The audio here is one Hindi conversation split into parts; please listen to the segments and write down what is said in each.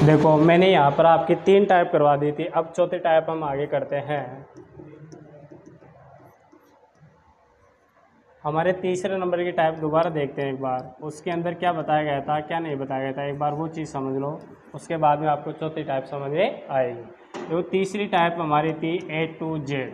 देखो मैंने यहाँ पर आपकी 3 टाइप करवा दी थी, अब चौथी टाइप हम आगे करते हैं। हमारे तीसरे नंबर की टाइप दोबारा देखते हैं एक बार, उसके अंदर क्या बताया गया था क्या नहीं बताया गया था, एक बार वो चीज़ समझ लो, उसके बाद में आपको चौथी टाइप समझ में आएगी। तो तीसरी टाइप हमारी थी A to Z,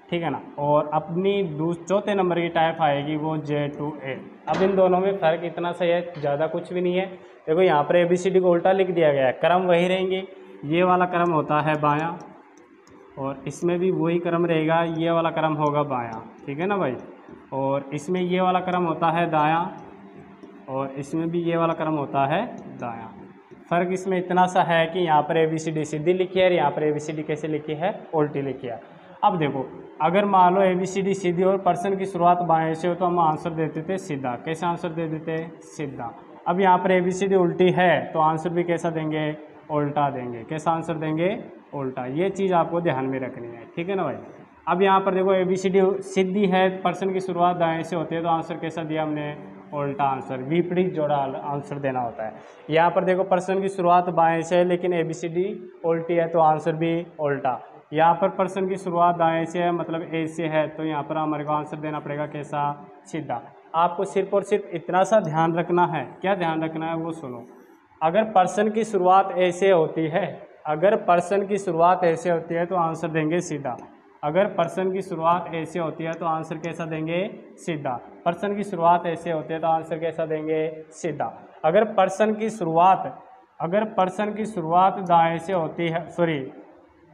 ठीक है ना, और अपनी चौथे नंबर की टाइप आएगी वो J to A। अब इन दोनों में फ़र्क इतना सा है, ज़्यादा कुछ भी नहीं है। देखो यहाँ पर ABCD को उल्टा लिख दिया गया है, क्रम वही रहेंगे, ये वाला क्रम होता है बायां, और इसमें भी वही क्रम रहेगा, ये वाला क्रम होगा बायां, ठीक है ना भाई, और इसमें ये वाला क्रम होता है दायां, और इसमें भी ये वाला क्रम होता है दायां। फ़र्क इसमें इतना सा है कि यहाँ पर ABCD सीधी लिखी है और यहाँ पर ABCD कैसे लिखी है, उल्टी लिखी है। अब देखो अगर मान लो ABCD सीधी और पर्सन की शुरुआत बाएं से हो तो हम आंसर देते थे सीधा। कैसे आंसर दे देते, सीधा। अब यहाँ पर ABCD उल्टी है तो आंसर भी कैसा देंगे, उल्टा देंगे। कैसा आंसर देंगे, उल्टा। ये चीज़ आपको ध्यान में रखनी है, ठीक है ना भाई। अब यहाँ पर देखो ABCD सीधी है, पर्सन की शुरुआत दाएं से होती है तो आंसर कैसा दिया हमने, उल्टा आंसर, विपरीत जोड़ा आंसर देना होता है। यहाँ पर देखो पर्सन की शुरुआत बाएं से है लेकिन ABCD उल्टी है तो आंसर भी उल्टा। यहाँ पर पर्सन की शुरुआत दाएं से है मतलब A से है तो यहाँ पर हमारे को आंसर देना पड़ेगा कैसा, सीधा। आपको सिर्फ और सिर्फ इतना सा ध्यान रखना है, क्या ध्यान रखना है वो सुनो। अगर पर्सन की शुरुआत ऐसे होती है, अगर पर्सन की शुरुआत ऐसे होती है तो आंसर देंगे सीधा। अगर पर्सन की शुरुआत ऐसे होती है तो आंसर कैसा देंगे, सीधा। पर्सन की शुरुआत ऐसे होती है तो आंसर कैसा देंगे, सीधा। अगर पर्सन की शुरुआत दाएं से होती है, सॉरी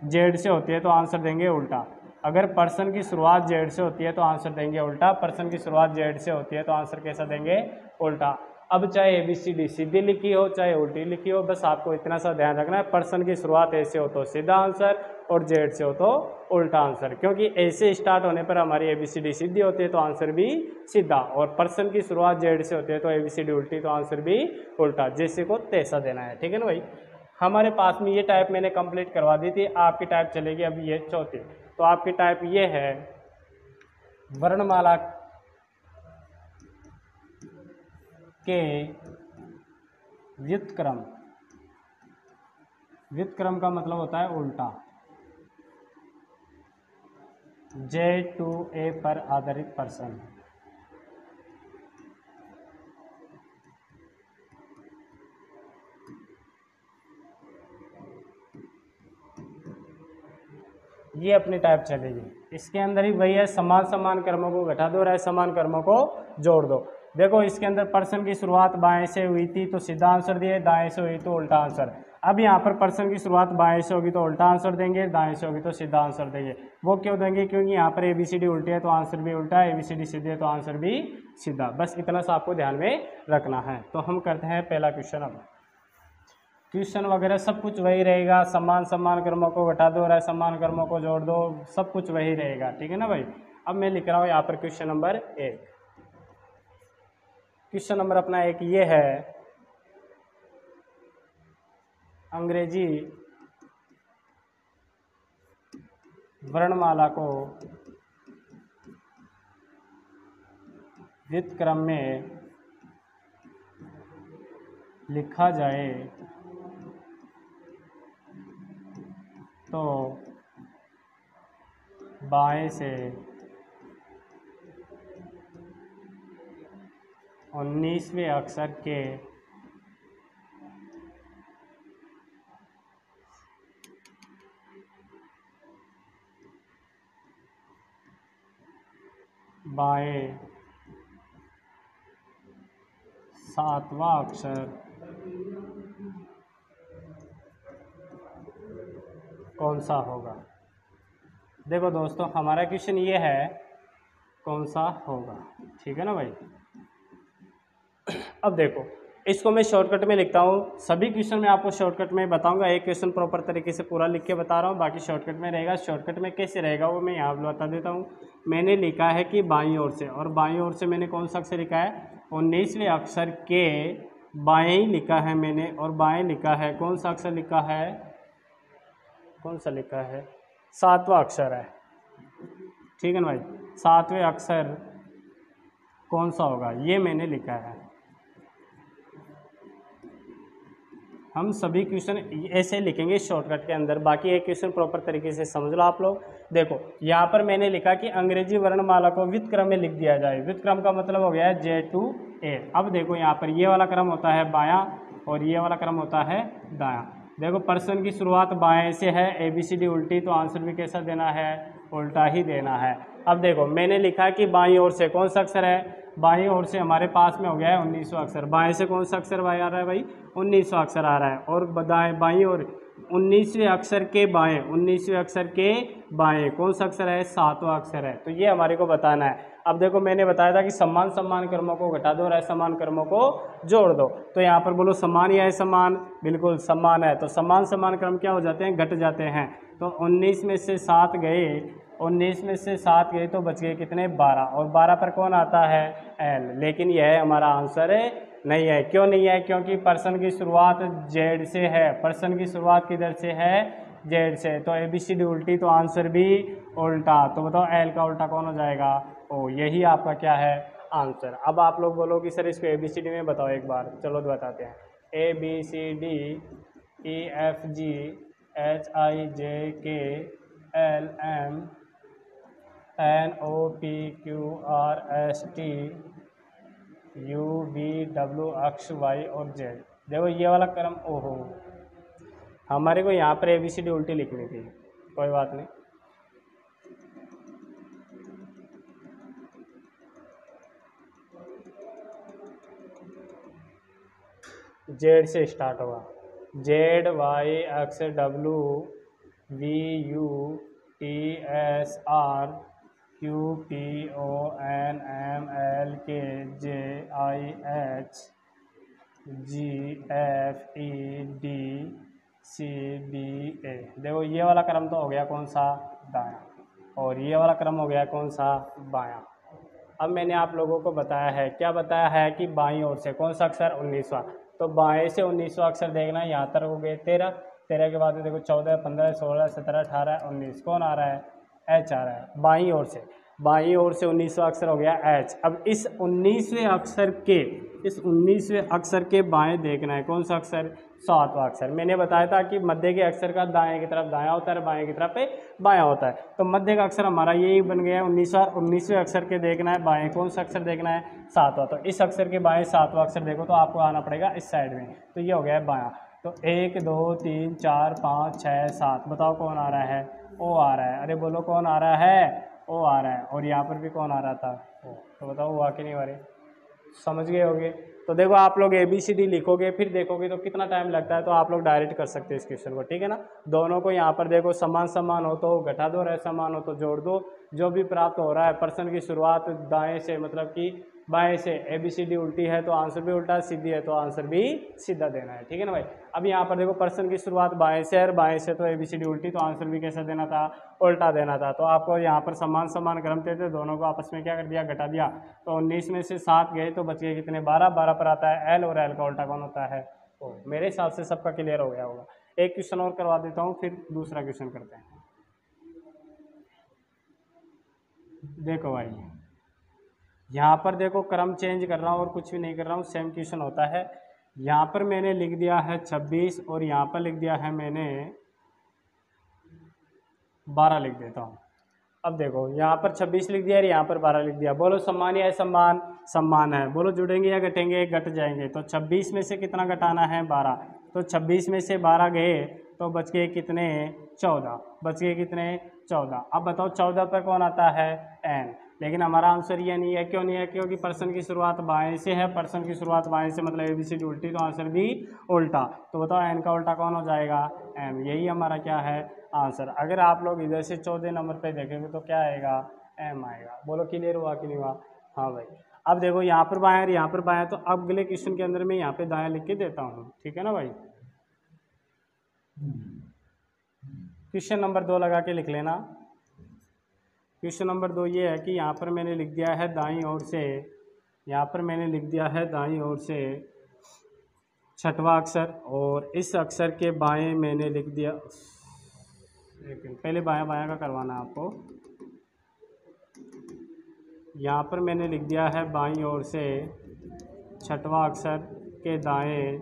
जेड से होती है तो आंसर देंगे उल्टा। अगर पर्सन की शुरुआत जेड से होती है तो आंसर देंगे उल्टा। पर्सन की शुरुआत जेड से होती है तो आंसर कैसा देंगे, उल्टा। अब चाहे ABCD सीधी लिखी हो चाहे उल्टी लिखी हो, बस आपको इतना सा ध्यान रखना है, पर्सन की शुरुआत ऐसे हो तो सीधा आंसर और जेड से हो तो उल्टा आंसर। क्योंकि ऐसे स्टार्ट होने पर हमारी ABCD सीधी होती है तो आंसर भी सीधा, और पर्सन की शुरुआत जेड से होती है तो ABCD उल्टी तो आंसर भी उल्टा। जैसे को तैसा देना है, ठीक है ना भाई। हमारे पास में ये टाइप मैंने कंप्लीट करवा दी थी, आपकी टाइप चलेगी अभी ये चौथी। तो आपकी टाइप ये है वर्णमाला के व्युत्क्रम। व्युत्क्रम का मतलब होता है उल्टा। J to A पर आधारित पर्सन। ये अपनी टाइप चलेगी। इसके अंदर ही वही है, समान समान कर्मों को घटा दो और असमान कर्मों को जोड़ दो। देखो इसके अंदर पर्सन की शुरुआत बाएं से हुई थी तो सीधा आंसर दिए, दाएं से हुई तो उल्टा आंसर। अब यहाँ पर पर्सन की शुरुआत बाएं से होगी तो उल्टा आंसर देंगे, दाएं से होगी तो सीधा आंसर देंगे। वो क्यों देंगे, क्योंकि यहाँ पर ABCD उल्टी है तो आंसर भी उल्टा, ABCD सीधी है तो आंसर भी सीधा। बस इतना सा आपको ध्यान में रखना है। तो हम करते हैं पहला क्वेश्चन। अब क्वेश्चन वगैरह सब कुछ वही रहेगा, समान समान कर्मों को घटा दो और असमान कर्मों को जोड़ दो, सब कुछ वही रहेगा, ठीक है ना भाई। अब मैं लिख रहा हूँ यहाँ पर क्वेश्चन नंबर 1। क्वेश्चन नंबर अपना 1 ये है, अंग्रेजी वर्णमाला को व्युत्क्रम में लिखा जाए तो बाएं से 19वें अक्षर के बाएं 7वां अक्षर कौन सा होगा। देखो दोस्तों हमारा क्वेश्चन ये है कौन सा होगा, ठीक है ना भाई। अब देखो इसको मैं शॉर्टकट में लिखता हूँ, सभी क्वेश्चन में आपको शॉर्टकट में बताऊंगा। एक क्वेश्चन प्रॉपर तरीके से पूरा लिख के बता रहा हूँ, बाकी शॉर्टकट में रहेगा। शॉर्टकट में कैसे रहेगा वो मैं यहाँ बता देता हूँ। मैंने लिखा है कि बाईं ओर से, और बाईं ओर से मैंने कौन सा अक्षर लिखा है, 19वें अक्षर के बाएं ही लिखा है मैंने, और बाएं लिखा है कौन सा अक्षर लिखा है, कौन सा लिखा है, 7वां अक्षर है, ठीक है ना भाई। 7वें अक्षर कौन सा होगा ये मैंने लिखा है। हम सभी क्वेश्चन ऐसे लिखेंगे शॉर्टकट के अंदर, बाकी एक क्वेश्चन प्रॉपर तरीके से समझ लो आप लोग। देखो यहाँ पर मैंने लिखा कि अंग्रेजी वर्णमाला को वित्त क्रम में लिख दिया जाए। वित्त क्रम का मतलब हो गया है J to A। अब देखो यहाँ पर ये वाला क्रम होता है बायां और ये वाला क्रम होता है दायां। देखो प्रश्न की शुरुआत बाएं से है, ABCD उल्टी, तो आंसर भी कैसा देना है, उल्टा ही देना है। अब देखो मैंने लिखा कि बाईं ओर से कौन सा अक्षर है, बाईं ओर से हमारे पास में हो गया है 19वां अक्षर। बाएं से कौन सा अक्षर भाई आ रहा है, भाई 19वां अक्षर आ रहा है। और बाईं ओर 19वें अक्षर के बाएं, 19वें अक्षर के बाएं कौन सा अक्षर है, 7वां अक्षर है। तो ये हमारे को बताना है। अब देखो मैंने बताया था कि समान समान क्रमों को घटा दो और असमान क्रमों को जोड़ दो। तो यहाँ पर बोलो समान या असमान, बिल्कुल समान है। तो समान समान क्रम क्या हो जाते हैं, घट जाते हैं। तो 19 में से 7 गए, 19 में से 7 गए तो बच गए कितने, 12। और 12 पर कौन आता है, एल। लेकिन यह हमारा आंसर नहीं है। क्यों नहीं है, क्योंकि प्रश्न की शुरुआत जेड से है। प्रश्न की शुरुआत किधर से है, जेड से। तो ABCD उल्टी, तो आंसर भी उल्टा। तो बताओ एल का उल्टा कौन हो जाएगा, ओ। यही आपका क्या है, आंसर। अब आप लोग बोलो कि सर इसको ABCD में बताओ एक बार। चलो बताते हैं। ABCD EFG HIJK LM NOPQRST UVW X Y और Z। देखो ये वाला क्रम, ओहो हमारे को यहाँ पर ABCD उल्टी लिखनी थी, कोई बात नहीं। जेड से स्टार्ट होगा, ZYXWPONMLKJIHGFEDCBA। देखो ये वाला क्रम तो हो गया कौन सा, दायां, और ये वाला क्रम हो गया कौन सा, बायां। अब मैंने आप लोगों को बताया है, क्या बताया है कि बाईं ओर से कौन सा अक्षर, 19वां। तो बाएं से 19वां अक्षर देखना है। यहाँ तक हो गए 13, 13 के बाद देखो 14, 15, 16, 17, 18, 19 कौन आ रहा है, एच आ रहा है बाईं ओर से। बाईं ओर से 19वां अक्षर हो गया एच। अब इस 19वें अक्षर के बाएं देखना है कौन सा अक्षर, 7वां अक्षर। मैंने बताया था कि मध्य के अक्षर का दाएं की तरफ दायां होता है, बाएं की तरफ बायां होता है। तो मध्य का अक्षर हमारा यही बन गया है 19वें अक्षर के देखना है बाएं कौन सा अक्षर देखना है, 7वां। तो इस अक्षर के बाएं 7वां अक्षर देखो तो आपको आना पड़ेगा इस साइड में। तो ये हो गया है बायां। तो 1 2 3 4 5 6 7, बताओ कौन आ रहा है, ओ आ रहा है। अरे बोलो कौन आ रहा है, ओ आ रहा है। और यहाँ पर भी कौन आ रहा था, ओ। तो बताओ वो आके नहीं आ रहे, समझ गए होगे। तो देखो आप लोग ABCD लिखोगे फिर देखोगे तो कितना टाइम लगता है, तो आप लोग डायरेक्ट कर सकते हो इस क्वेश्चन को, ठीक है ना। दोनों को यहाँ पर देखो समान समान हो तो घटा दो और असमान हो तो जोड़ दो। जो भी प्राप्त हो रहा है, प्रश्न की शुरुआत दाएं से मतलब कि बाएं से, ABCD उल्टी है तो आंसर भी उल्टा, सीधी है तो आंसर भी सीधा देना है, ठीक है ना भाई। अब यहाँ पर देखो प्रश्न की शुरुआत बाएं से और बाएं से तो ABCD उल्टी, तो आंसर भी कैसा देना था, उल्टा देना था। तो आपको यहाँ पर समान समान क्रम थे, दोनों को आपस में क्या कर दिया, घटा दिया। तो 19 में से 7 गए तो बच गए कितने, 12। 12 पर आता है एल, और एल का उल्टा कौन होता है, ओ। मेरे हिसाब से सबका क्लियर हो गया होगा। एक क्वेश्चन और करवा देता हूँ फिर दूसरा क्वेश्चन करते हैं। देखो भाई यहाँ पर देखो क्रम चेंज कर रहा हूँ और कुछ भी नहीं कर रहा हूँ, सेम क्वेश्चन होता है। यहाँ पर मैंने लिख दिया है 26 और यहाँ पर लिख दिया है मैंने 12 लिख देता हूँ। अब देखो यहाँ पर 26 लिख दिया और यहाँ पर 12 लिख दिया। बोलो समान या असमान, समान है। बोलो जुड़ेंगे या घटेंगे, घट जाएंगे। तो 26 में से कितना घटाना है, 12। तो 26 में से 12 गए तो बच गए कितने, 14। बच गए कितने, 14। अब बताओ 14 पर कौन आता है, एन। लेकिन हमारा आंसर ये नहीं है। क्यों नहीं है, क्योंकि प्रश्न की शुरुआत बाएं से है। प्रश्न की शुरुआत बाएं से मतलब ABCD उल्टी, तो आंसर भी उल्टा। तो बताओ एन का उल्टा कौन हो जाएगा, एम। यही हमारा क्या है, आंसर। अगर आप लोग इधर से 14 नंबर पे देखेंगे तो क्या आएगा, एम आएगा। बोलो क्लियर हुआ कि नहीं हुआ, हाँ भाई। अब देखो यहाँ पर बायां और यहाँ पर बायां, तो अब अगले क्वेश्चन के अंदर मैं यहाँ पे दायां लिख के देता हूँ, ठीक है ना भाई। क्वेश्चन नंबर 2 लगा के लिख लेना। क्वेश्चन नंबर 2 ये है कि यहाँ पर मैंने लिख दिया है दाईं ओर से, यहाँ पर मैंने लिख दिया है दाईं ओर से 6वां अक्षर, और इस अक्षर के बाएं मैंने लिख दिया, पहले बायां बायां का करवाना है आपको। यहाँ पर मैंने लिख दिया है बाईं ओर से 6वां अक्षर के दाएं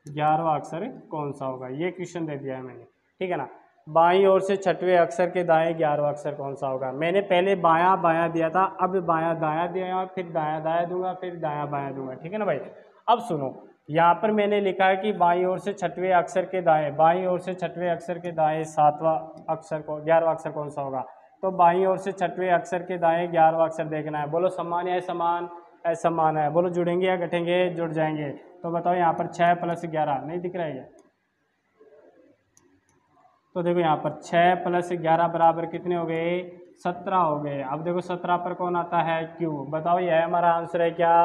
11वां अक्षर कौन सा होगा, ये क्वेश्चन दे दिया है मैंने, ठीक है ना। बाईं ओर से छठवें अक्षर के दाएं 11वां अक्षर कौन सा होगा। मैंने पहले बायां बायां दिया था, अब बायां दायां दिया, फिर दायां दायां दूंगा, फिर दायां बायां दूंगा, ठीक है ना भाई। अब सुनो, यहाँ पर मैंने लिखा है कि बाईं ओर से छठवें अक्षर के दाएं, बाईं ओर से छठवें अक्षर के दाएं 7वां अक्षर को 11वां अक्षर कौन सा होगा। तो बाईं ओर से छठवें अक्षर के दाएं 11वां अक्षर देखना है। बोलो समान या असमान, असमान है। बोलो जुड़ेंगे या घटेंगे, जुड़ जाएंगे। तो बताओ यहाँ पर 6 + 11 नहीं दिख रहा है। तो देखो यहाँ पर 6 + 11 बराबर कितने हो गए, 17 हो गए। अब देखो 17 पर कौन आता है, क्यू। बताओ यह हमारा आंसर है क्या,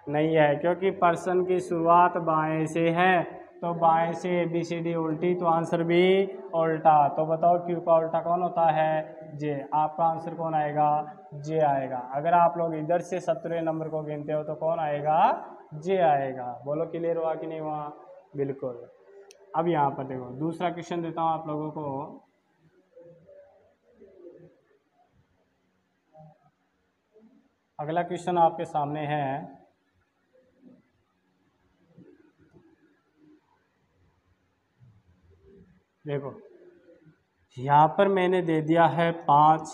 नहीं है, क्योंकि पर्सन की शुरुआत बाएं से है, तो बाएं से ABCD उल्टी, तो आंसर भी उल्टा। तो बताओ क्यू का उल्टा कौन होता है, जे। आपका आंसर कौन आएगा, जे आएगा। अगर आप लोग इधर से 17वें नंबर को गिनते हो तो कौन आएगा, जे आएगा। बोलो क्लियर हुआ कि नहीं हुआ, बिल्कुल। अब यहाँ पर देखो दूसरा क्वेश्चन देता हूँ आप लोगों को। अगला क्वेश्चन आपके सामने है, देखो यहाँ पर मैंने दे दिया है 5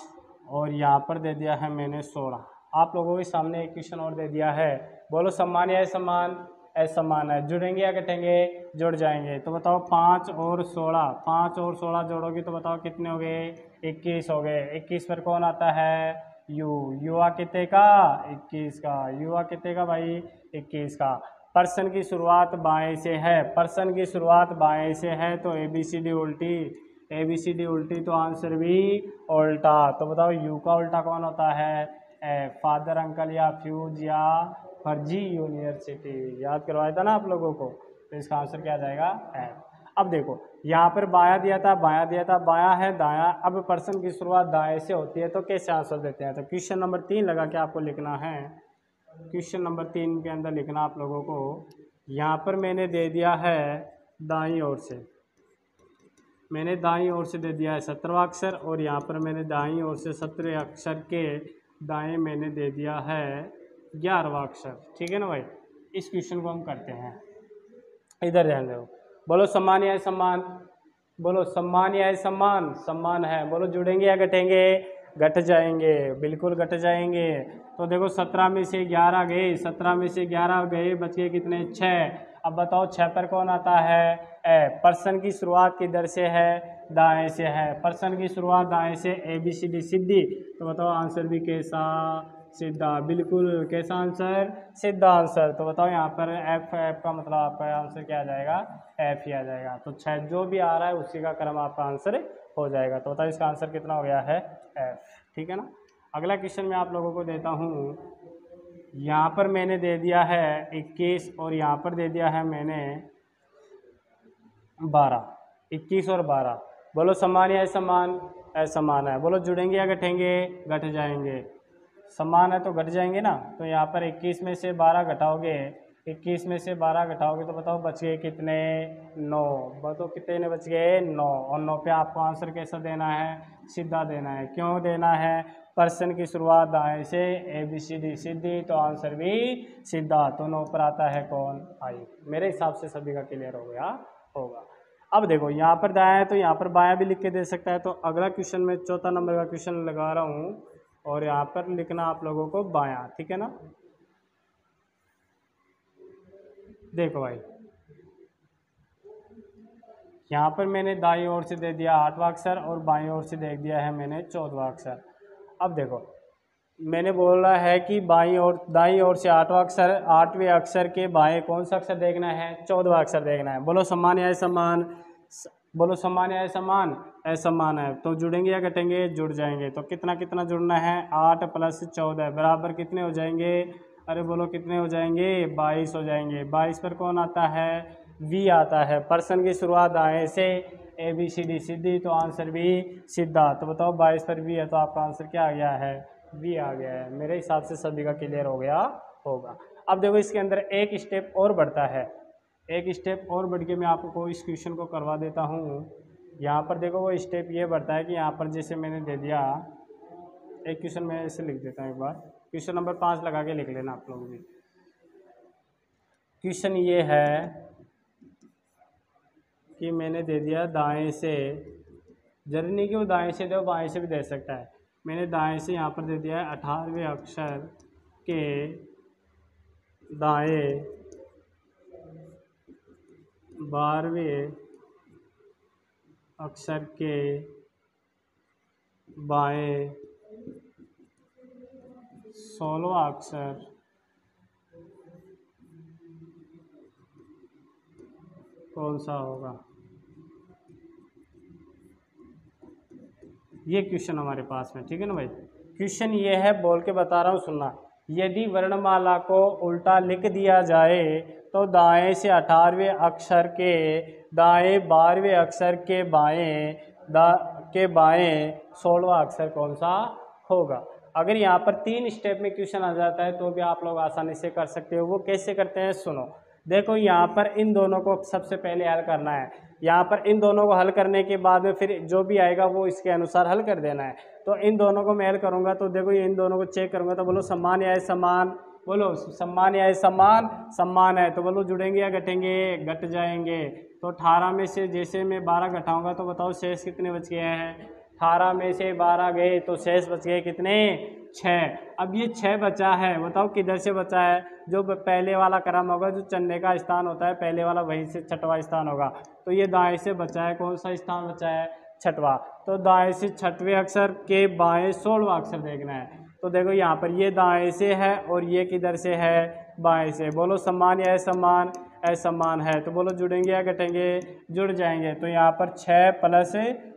और यहाँ पर दे दिया है मैंने 16। आप लोगों के सामने एक क्वेश्चन और दे दिया है। बोलो समान या असमान, असमान है। जुड़ेंगे या घटेंगे, जुड़ जाएंगे। तो बताओ 5 और 16, 5 और 16 जोड़ोगे तो बताओ कितने हो गए, 21 हो गए। 21 पर कौन आता है, यू। युवा कितने का, 21 का। युवा कितने का भाई, 21 का। पर्सन की शुरुआत बाएं से है, पर्सन की शुरुआत बाएं से है, तो ABCD उल्टी, ABCD उल्टी, तो आंसर भी उल्टा। तो बताओ यू का उल्टा कौन होता है, फादर अंकल या फ्यूज या फर्जी यूनिवर्सिटी। याद करवाया था ना आप लोगों को, तो इसका आंसर क्या आ जाएगा, एफ। अब देखो यहाँ पर बाया दिया था, बाया दिया था, बाया है दाया। अब पर्सन की शुरुआत दाएं से होती है, तो कैसे आंसर देते हैं। तो क्वेश्चन नंबर 3 लगा के आपको लिखना है। क्वेश्चन नंबर 3 के अंदर लिखना आप लोगों को, यहाँ पर मैंने दे दिया है दाईं ओर से, मैंने दाईं ओर से दे दिया है 17वां अक्षर, और यहाँ पर मैंने दाईं ओर से 17वें अक्षर के दाएं मैंने दे दिया है 11वां अक्षर, ठीक है ना भाई। इस क्वेश्चन को हम करते हैं, इधर ध्यान दो। बोलो समान या असमान, बोलो समान या असमान, समान है। बोलो जुड़ेंगे या घटेंगे, घट जाएंगे, बिल्कुल घट जाएंगे। तो देखो 17 में से 11 गए, 17 में से 11 गए, बच गए कितने, 6। अब बताओ 6 पर कौन आता है, पर्सन की शुरुआत किधर से है, दाएं से है। पर्सन की शुरुआत दाएं से, ABCD सीधी। तो बताओ आंसर भी कैसा, सीधा। बिल्कुल कैसा आंसर, सीधा आंसर। तो बताओ यहाँ पर एफ, एफ का मतलब आपका आंसर क्या आ जाएगा, एफ ही आ जाएगा। तो 6 जो भी आ रहा है उसी का क्रम आपका आंसर हो जाएगा। तो बताओ इसका आंसर कितना हो गया है, एफ, ठीक है ना। अगला क्वेश्चन मैं आप लोगों को देता हूँ। यहाँ पर मैंने दे दिया है 21 और यहाँ पर दे दिया है मैंने 12, 21 और 12। बोलो समान या असमान, असमान है। बोलो जुड़ेंगे या घटेंगे, घट जाएंगे। समान है तो घट जाएंगे ना। तो यहाँ पर 21 में से 12 घटाओगे, 21 में से 12 घटाओगे तो बताओ बच गए कितने, 9। बताओ कितने बच गए, 9। और 9 पे आपको आंसर कैसा देना है, सीधा देना है। क्यों देना है, पर्सन की शुरुआत दाएं से, ABCD सीधी, तो आंसर भी सीधा। तो 9 पर आता है कौन, आई। मेरे हिसाब से सभी का क्लियर हो गया होगा। अब देखो यहाँ पर दाया है तो यहाँ पर बायां भी लिख के दे सकता है। तो अगला क्वेश्चन में 4था नंबर का क्वेश्चन लगा रहा हूँ, और यहाँ पर लिखना आप लोगों को बायां, ठीक है ना। देखो भाई यहाँ पर मैंने दाईं ओर से दे दिया 8वां अक्षर और बाईं ओर से दे दिया है मैंने 14वां अक्षर। अब देखो मैंने बोला है कि बाईं ओर, दाईं ओर से 8वां अक्षर, 8वें अक्षर के बाएं कौन सा अक्षर देखना है, 14वां अक्षर देखना है। बोलो समान या असमान, बोलो समान या असमान, असमान है। तो जुड़ेंगे या घटेंगे, जुड़ जाएंगे। तो कितना कितना जुड़ना है, 8 + 14 बराबर कितने हो जाएंगे, अरे बोलो कितने हो जाएंगे, 22 हो जाएंगे। 22 पर कौन आता है, वी आता है। पर्सन की शुरुआत दाएं से, ABCD सीधी, तो आंसर भी सीधा। तो बताओ 22 पर वी है, तो आपका आंसर क्या आ गया है, वी आ गया है। मेरे हिसाब से सभी का क्लियर हो गया होगा। अब देखो इसके अंदर एक स्टेप और बढ़ता है, एक स्टेप और बढ़ के मैं आपको इस क्वेश्चन को करवा देता हूँ। यहाँ पर देखो वो स्टेप ये बढ़ता है कि यहाँ पर जैसे मैंने दे दिया, एक क्वेश्चन मैं ऐसे लिख देता हूँ, एक बार क्वेश्चन नंबर 5 लगा के लिख लेना आप लोग भी। क्वेश्चन ये है कि मैंने दे दिया दाएं से, जरूरी नहीं कि वो दाएं से दे, वो बाएं से भी दे सकता है। मैंने दाएं से यहाँ पर दे दिया है 18वें अक्षर के दाएं 12वें अक्षर के बाएं 16वां अक्षर कौन सा होगा। ये क्वेश्चन हमारे पास में, ठीक है ना भाई। क्वेश्चन ये है, बोल के बता रहा हूँ, सुनना। यदि वर्णमाला को उल्टा लिख दिया जाए तो दाएं से 18वें अक्षर के दाएं 12वें अक्षर के बाएं 16वां अक्षर कौन सा होगा। अगर यहाँ पर 3 स्टेप में क्वेश्चन आ जाता है तो भी आप लोग आसानी से कर सकते हो। वो कैसे करते हैं, सुनो। देखो यहाँ पर इन दोनों को सबसे पहले हल करना है। यहाँ पर इन दोनों को हल करने के बाद में फिर जो भी आएगा वो इसके अनुसार हल कर देना है। तो इन दोनों को मैं हल करूँगा तो देखो ये इन दोनों को चेक करूँगा तो बोलो समान या समान, बोलो समान या समान, समान है तो बोलो जुड़ेंगे या घटेंगे, घट जाएंगे। तो 18 में से जैसे मैं 12 घटाऊँगा तो बताओ शेष कितने बच गए हैं। 18 में से 12 गए तो शेष बच गए कितने, 6। अब ये 6 बचा है, बताओ किधर से बचा है। जो पहले वाला क्रम होगा, जो चलने का स्थान होता है पहले वाला, वहीं से छठवां स्थान होगा। तो ये दाएं से बचा है, कौन सा स्थान बचा है, छठवां। तो दाएं से 6वें अक्षर के बाएं 16वां अक्षर देखना है। तो देखो यहाँ पर ये दाएं से है और ये किधर से है, बाएं से। बोलो समान या असमान, असमान है तो बोलो जुड़ेंगे या घटेंगे, जुड़ जाएंगे। तो यहाँ पर 6 +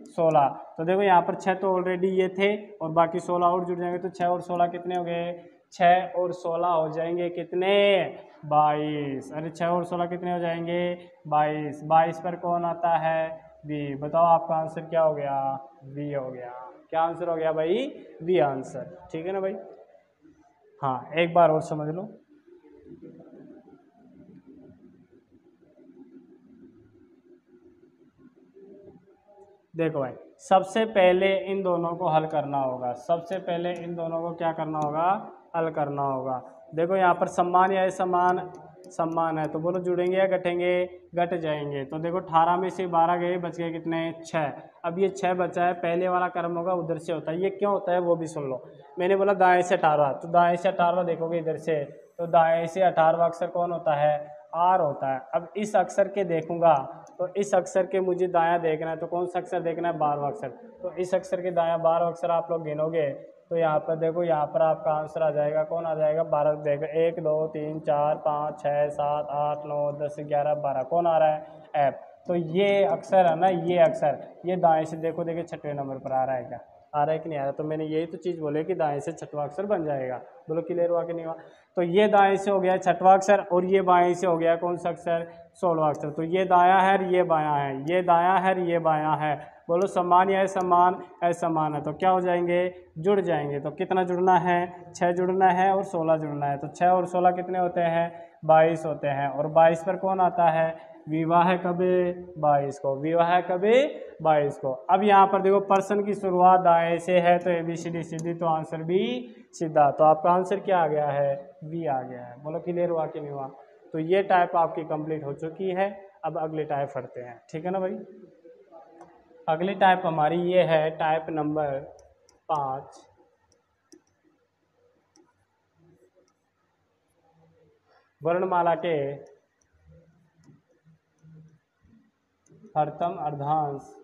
16, तो देखो यहाँ पर 6 तो ऑलरेडी ये थे और बाकी 16 और जुड़ जाएंगे। तो 6 और 16 कितने हो गए, 6 और 16 हो जाएंगे कितने, 22। अरे 6 और 16 कितने हो जाएंगे, 22। 22 पर कौन आता है, बी। बताओ आपका आंसर क्या हो गया, बी हो गया। क्या आंसर हो गया भाई, बी आंसर, ठीक है ना भाई। हाँ, एक बार और समझ लो। देखो भाई, सबसे पहले इन दोनों को हल करना होगा। सबसे पहले इन दोनों को क्या करना होगा, हल करना होगा। देखो यहाँ पर समान या समान, समान है तो बोलो जुड़ेंगे या घटेंगे, घट जाएंगे। तो देखो 18 में से 12 गए, बच गए कितने, 6। अब ये 6 बचा है, पहले वाला क्रम होगा उधर से होता है। ये क्यों होता है वो भी सुन लो। मैंने बोला दाएं से 18, तो दाएं से 18 देखोगे इधर से, तो दाएं से 18वां अक्षर कौन होता है, आर होता है। अब इस अक्षर के देखूंगा तो इस अक्षर के मुझे दायां देखना है, तो कौन सा अक्षर देखना है, 12वां अक्षर। तो इस अक्षर के दायां 12वां अक्षर आप लोग गिनोगे तो यहाँ पर देखो, यहाँ पर आपका आंसर आ जाएगा, कौन आ जाएगा, 12। देखो 1 2 3 4 5 6 7 8 9 10 11 12, कौन आ रहा है, एफ। तो ये अक्षर है ना, ये अक्षर, ये दाएं से देखो, देखिए 6वें नंबर पर आ रहा है, क्या आ रहा है कि नहीं आ रहा। तो मैंने यही तो चीज़ बोले कि दाएं से 6वां अक्षर बन जाएगा। बोलो क्लियर हुआ कि नहीं हुआ। तो ये दाएं से हो गया 6वां अक्षर और ये बाएं से हो गया कौन सा अक्षर, 16वां अक्षर। तो ये दायां है, ये बायां है, ये दायां है, ये बायां है। बोलो समान या समान, असमान है तो क्या हो जाएंगे, जुड़ जाएंगे। तो कितना जुड़ना है, 6 जुड़ना है और 16 जुड़ना है। तो 6 और 16 कितने होते हैं, 22 होते हैं। और 22 पर कौन आता है, विवाह कभी 22 को, विवाह कभी 22 को। अब यहाँ पर देखो पर्सन की शुरुआत दाएं से है तो ABCD सीधी, तो आंसर भी सीधा। तो आपका आंसर क्या आ गया है, बी आ गया है। बोलो क्लियर हुआ कि नहीं हुआ। तो ये टाइप आपकी कंप्लीट हो चुकी है। अब अगली टाइप पढ़ते हैं, ठीक है ना भाई। अगली टाइप हमारी ये है टाइप नंबर 5। वर्णमाला के प्रथम अर्धांश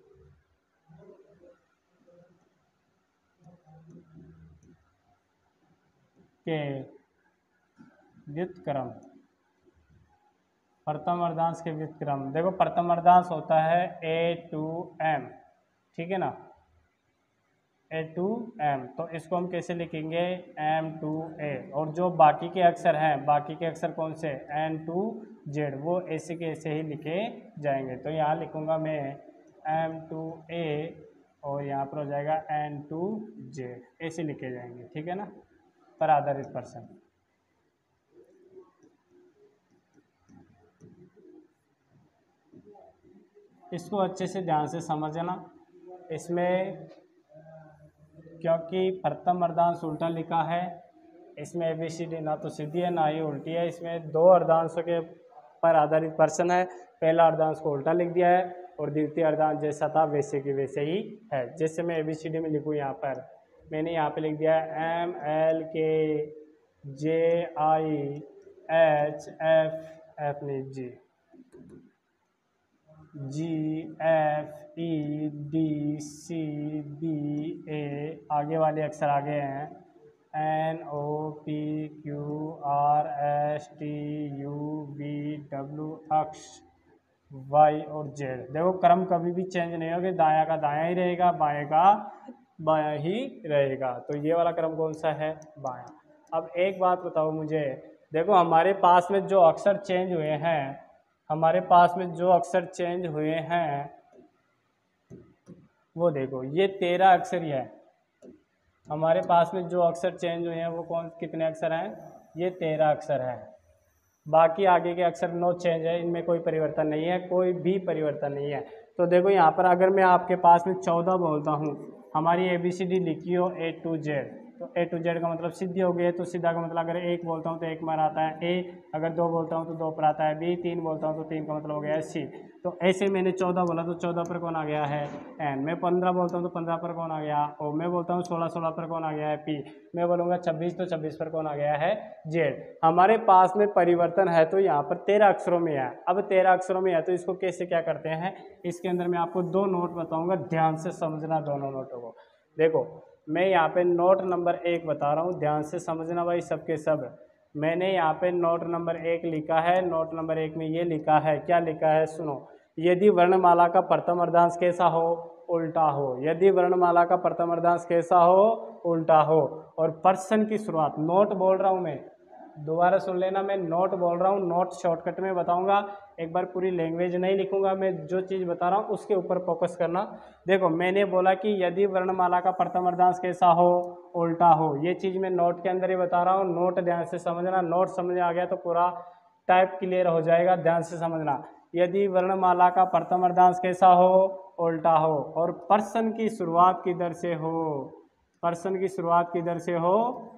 के व्युत्क्रम, प्रथम अर्धांश के व्युत्क्रम। देखो प्रथम अर्धांश होता है A to M, ठीक है ना, A to M। तो इसको हम कैसे लिखेंगे, M to A। और जो बाकी के अक्षर हैं, बाकी के अक्षर कौन से, N to Z, वो ऐसे के ऐसे ही लिखे जाएंगे। तो यहाँ लिखूंगा मैं M to A और यहाँ पर हो जाएगा N to Z, ऐसे लिखे जाएंगे, ठीक है ना, पर आधारित पर्सन। इसको अच्छे से ध्यान से समझना। इसमें क्योंकि प्रथम अर्धांश उल्टा लिखा है, इसमें ABCD ना तो सीधी है ना ही उल्टी है। इसमें 2 अर्धांशों के पर आधारित प्रश्न है। पहला अर्धांश को उल्टा लिख दिया है और द्वितीय अर्धांश जैसा था वैसे की वैसे ही है। जैसे मैं ABCD में लिखूँ, यहाँ पर मैंने यहाँ पे लिख दिया MLKJIHFF नहीं GFEDCBA, आगे वाले अक्षर आगे हैं NOPQRSTUVW अक्ष Y और Z। देखो क्रम कभी भी चेंज नहीं होगा, दायां का दायां ही रहेगा, बाएं का बायां ही रहेगा। तो ये वाला क्रम कौन सा है? बायां। अब एक बात बताओ मुझे, देखो हमारे पास में जो अक्षर चेंज हुए हैं, हमारे पास में जो अक्षर चेंज हुए हैं वो देखो, ये 13 अक्षर ही है। हमारे पास में जो अक्षर चेंज हुए हैं वो कितने अक्षर हैं? ये 13 अक्षर हैं। बाकी आगे के अक्षर नो चेंज है, इनमें कोई परिवर्तन नहीं है, कोई भी परिवर्तन नहीं है। तो देखो यहाँ पर अगर मैं आपके पास में 14 बोलता हूँ, हमारी ABCD लिखी हो A to Z, तो A to Z का मतलब सिद्धि हो गई। तो सीधा का मतलब अगर 1 बोलता हूँ तो 1 पर आता है A, अगर 2 बोलता हूँ तो 2 पर आता है B, 3 बोलता हूँ तो 3 का मतलब हो गया है C। तो ऐसे मैंने 14 बोला तो 14 पर कौन आ गया है? N। मैं 15 बोलता हूँ तो 15 पर कौन आ गया? O। मैं बोलता हूँ 16 पर कौन आ गया है? P। मैं बोलूँगा 26 तो 26 पर कौन आ गया है? Z। हमारे पास में परिवर्तन है तो यहाँ पर 13 अक्षरों में है। अब 13 अक्षरों में है तो इसको कैसे क्या करते हैं, इसके अंदर मैं आपको 2 नोट बताऊँगा, ध्यान से समझना दोनों नोटों को। देखो मैं यहाँ पे नोट नंबर 1 बता रहा हूँ, ध्यान से समझना भाई सबके सब। मैंने यहाँ पे नोट नंबर 1 लिखा है। नोट नंबर 1 में ये लिखा है, क्या लिखा है सुनो। यदि वर्णमाला का प्रथम अर्धांश कैसा हो? उल्टा हो। यदि वर्णमाला का प्रथम अर्धांश कैसा हो? उल्टा हो। और पर्सन की शुरुआत, नोट बोल रहा हूँ मैं, दोबारा सुन लेना, मैं नोट बोल रहा हूँ, नोट शॉर्टकट में बताऊंगा, एक बार पूरी लैंग्वेज नहीं लिखूंगा, मैं जो चीज़ बता रहा हूँ उसके ऊपर फोकस करना। देखो मैंने बोला कि यदि वर्णमाला का प्रथम अर्धांश कैसा हो? उल्टा हो। ये चीज़ मैं नोट के अंदर ही बता रहा हूँ, नोट ध्यान से समझना। नोट समझ आ गया तो पूरा टाइप क्लियर हो जाएगा, ध्यान से समझना। यदि वर्णमाला का प्रथम अर्धांश कैसा हो? उल्टा हो। और पर्सन की शुरुआत किधर से हो? पर्सन की शुरुआत किधर से हो?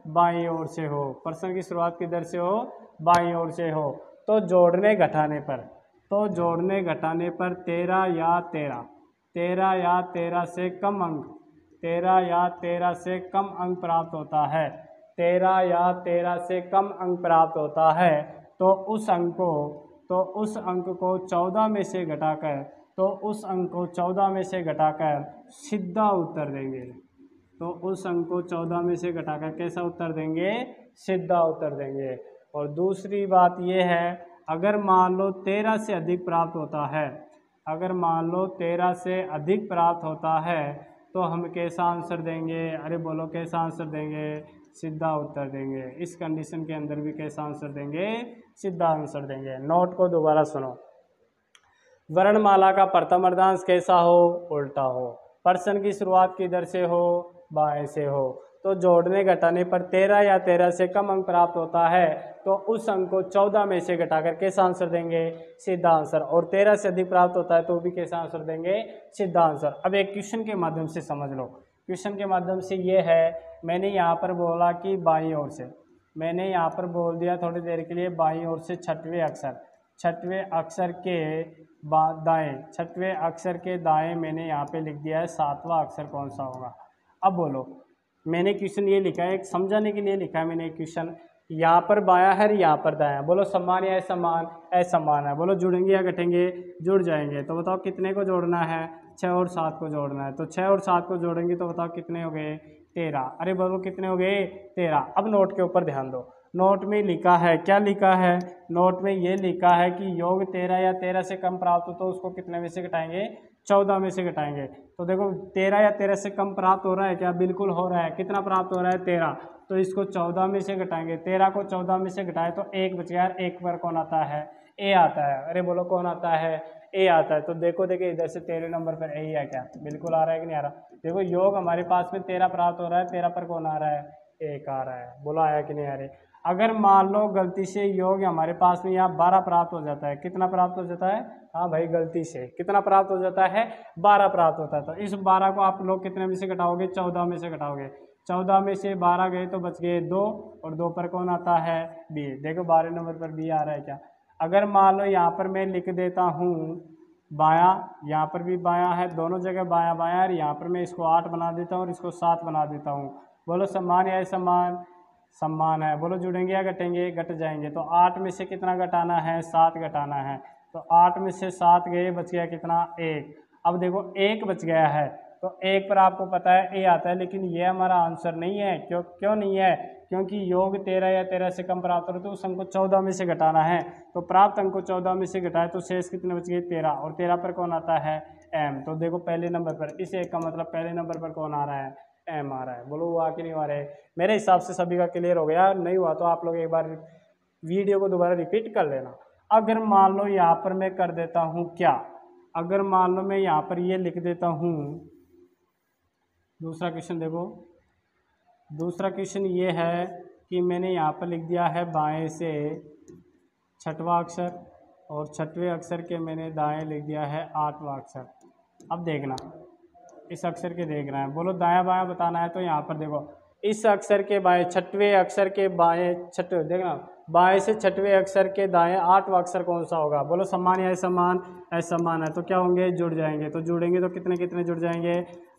बाईं ओर से हो। पर्सन की शुरुआत किधर से हो? बाईं ओर से हो। तो जोड़ने घटाने पर, तो जोड़ने घटाने पर 13 या 13 से कम अंक, 13 या 13 से कम अंक प्राप्त होता है। 13 या 13 से कम अंक प्राप्त होता है तो उस अंक को 14 में से घटाकर, तो उस अंक को 14 में से घटाकर सीधा उत्तर देंगे। तो उस अंक को 14 में से घटाकर कैसा उत्तर देंगे? सीधा उत्तर देंगे। और दूसरी बात यह है, अगर मान लो 13 से अधिक प्राप्त होता है, अगर मान लो 13 से अधिक प्राप्त होता है तो हम कैसा आंसर देंगे? अरे बोलो कैसा आंसर देंगे? सीधा उत्तर देंगे। इस कंडीशन के अंदर भी कैसा आंसर देंगे? सीधा आंसर देंगे। नोट को दोबारा सुनो। वर्णमाला का प्रथम अर्धांश कैसा हो? उल्टा हो। पर्सन की शुरुआत किधर से हो? बाएं से हो। तो जोड़ने घटाने पर 13 या 13 से कम अंक प्राप्त होता है तो उस अंक को 14 में से घटाकर कैसा आंसर देंगे? सीधा आंसर। और 13 से अधिक प्राप्त होता है तो भी कैसा आंसर देंगे? सीधा आंसर। अब एक क्वेश्चन के माध्यम से समझ लो। क्वेश्चन के माध्यम से ये है, मैंने यहाँ पर बोला कि बाईं ओर से, मैंने यहाँ पर बोल दिया थोड़ी देर के लिए बाईं ओर से छठवें अक्षर के दाएं, छठवें अक्षर के दाएं मैंने यहाँ पे लिख दिया है 7वां अक्षर कौन सा होगा। अब बोलो, मैंने क्वेश्चन ये लिखा है, एक समझाने के लिए लिखा है मैंने क्वेश्चन। यहाँ पर बायां है, यहाँ पर दायां। बोलो समान या असमान? असमान है। बोलो जुड़ेंगे या घटेंगे? जुड़ जाएंगे। तो बताओ कितने को जोड़ना है? 6 और 7 को जोड़ना है। तो 6 और 7 को जोड़ेंगे तो बताओ कितने हो गए? 13। अरे बोलो कितने हो गए? 13। अब नोट के ऊपर ध्यान दो। नोट में लिखा है, क्या लिखा है? नोट में ये लिखा है कि योग 13 या 13 से कम प्राप्त हो तो उसको कितने में से घटाएंगे? 14 में से घटाएंगे। तो देखो 13 या 13 से कम प्राप्त हो रहा है क्या? बिल्कुल हो रहा है। कितना प्राप्त हो रहा है? 13। तो इसको 14 में से घटाएंगे। 13 को 14 में से घटाए तो 1 बच गया। 1 पर कौन आता है? ए आता है। अरे बोलो कौन आता है? ए आता है। तो देखो देखिए इधर से 13 नंबर पर ए है क्या? बिल्कुल आ रहा है कि नहीं आ रहा? देखो योग हमारे पास में 13 प्राप्त हो रहा है, 13 पर कौन आ रहा है? 1 आ रहा है। बोलो आया कि नहीं आ रही? अगर मान लो गलती से योग हमारे पास में यहाँ 12 प्राप्त हो जाता है, कितना प्राप्त हो जाता है? हाँ भाई गलती से कितना प्राप्त हो जाता है? 12 प्राप्त होता है। तो इस 12 को आप लोग कितने में से घटाओगे? 14 में से घटाओगे। 14 में से 12 गए तो बच गए 2, और 2 पर कौन आता है? बी। देखो 12 नंबर पर बी आ रहा है क्या? अगर मान लो यहाँ पर मैं लिख देता हूँ बायां, यहाँ पर भी बायां है, दोनों जगह बायां बायां, और यहाँ पर मैं इसको 8 बना देता हूँ और इसको 7 बना देता हूँ। बोलो समान या असमान? समान है। बोलो जुड़ेंगे या घटेंगे? घट जाएंगे। तो 8 में से कितना घटाना है? 7 घटाना है। तो 8 में से 7 गए, बच गया कितना? 1। अब देखो 1 बच गया है, तो 1 पर आपको पता है ए आता है, लेकिन ये हमारा आंसर नहीं है। क्यों नहीं है? क्योंकि योग 13 या 13 से कम प्राप्त हो तो उस अंक को 14 में से घटाना है। तो प्राप्त अंक को 14 में से घटाए तो शेष कितने बच गए? 13। और 13 पर कौन आता है? एम। तो देखो पहले नंबर पर, इस एक का मतलब पहले नंबर पर कौन आ रहा है? एम आ रहा है। बोलो हुआ कि नहीं हुआ? रहे मेरे हिसाब से सभी का क्लियर हो गया। नहीं हुआ तो आप लोग एक बार वीडियो को दोबारा रिपीट कर लेना। अगर मान लो यहाँ पर मैं कर देता हूँ क्या, अगर मान लो मैं यहाँ पर ये लिख देता हूँ, दूसरा क्वेश्चन देखो, दूसरा क्वेश्चन ये है कि मैंने यहाँ पर लिख दिया है बाएं से छठवां अक्षर, और छठवें अक्षर के मैंने दाएं लिख दिया है 8वां अक्षर। अब देखना, इस अक्षर के देखना है। बोलो दायां बायां बताना है। तो यहाँ पर देखो, इस अक्षर के बाएं, छठवें अक्षर के बाएं, छठवें देखना, बाएं से छठवें अक्षर के दाएं 8वां अक्षर कौन सा होगा? बोलो समान या असमान? असमान है। तो क्या होंगे? जुड़ जाएंगे। तो जुड़ेंगे तो कितने कितने जुड़ जाएंगे?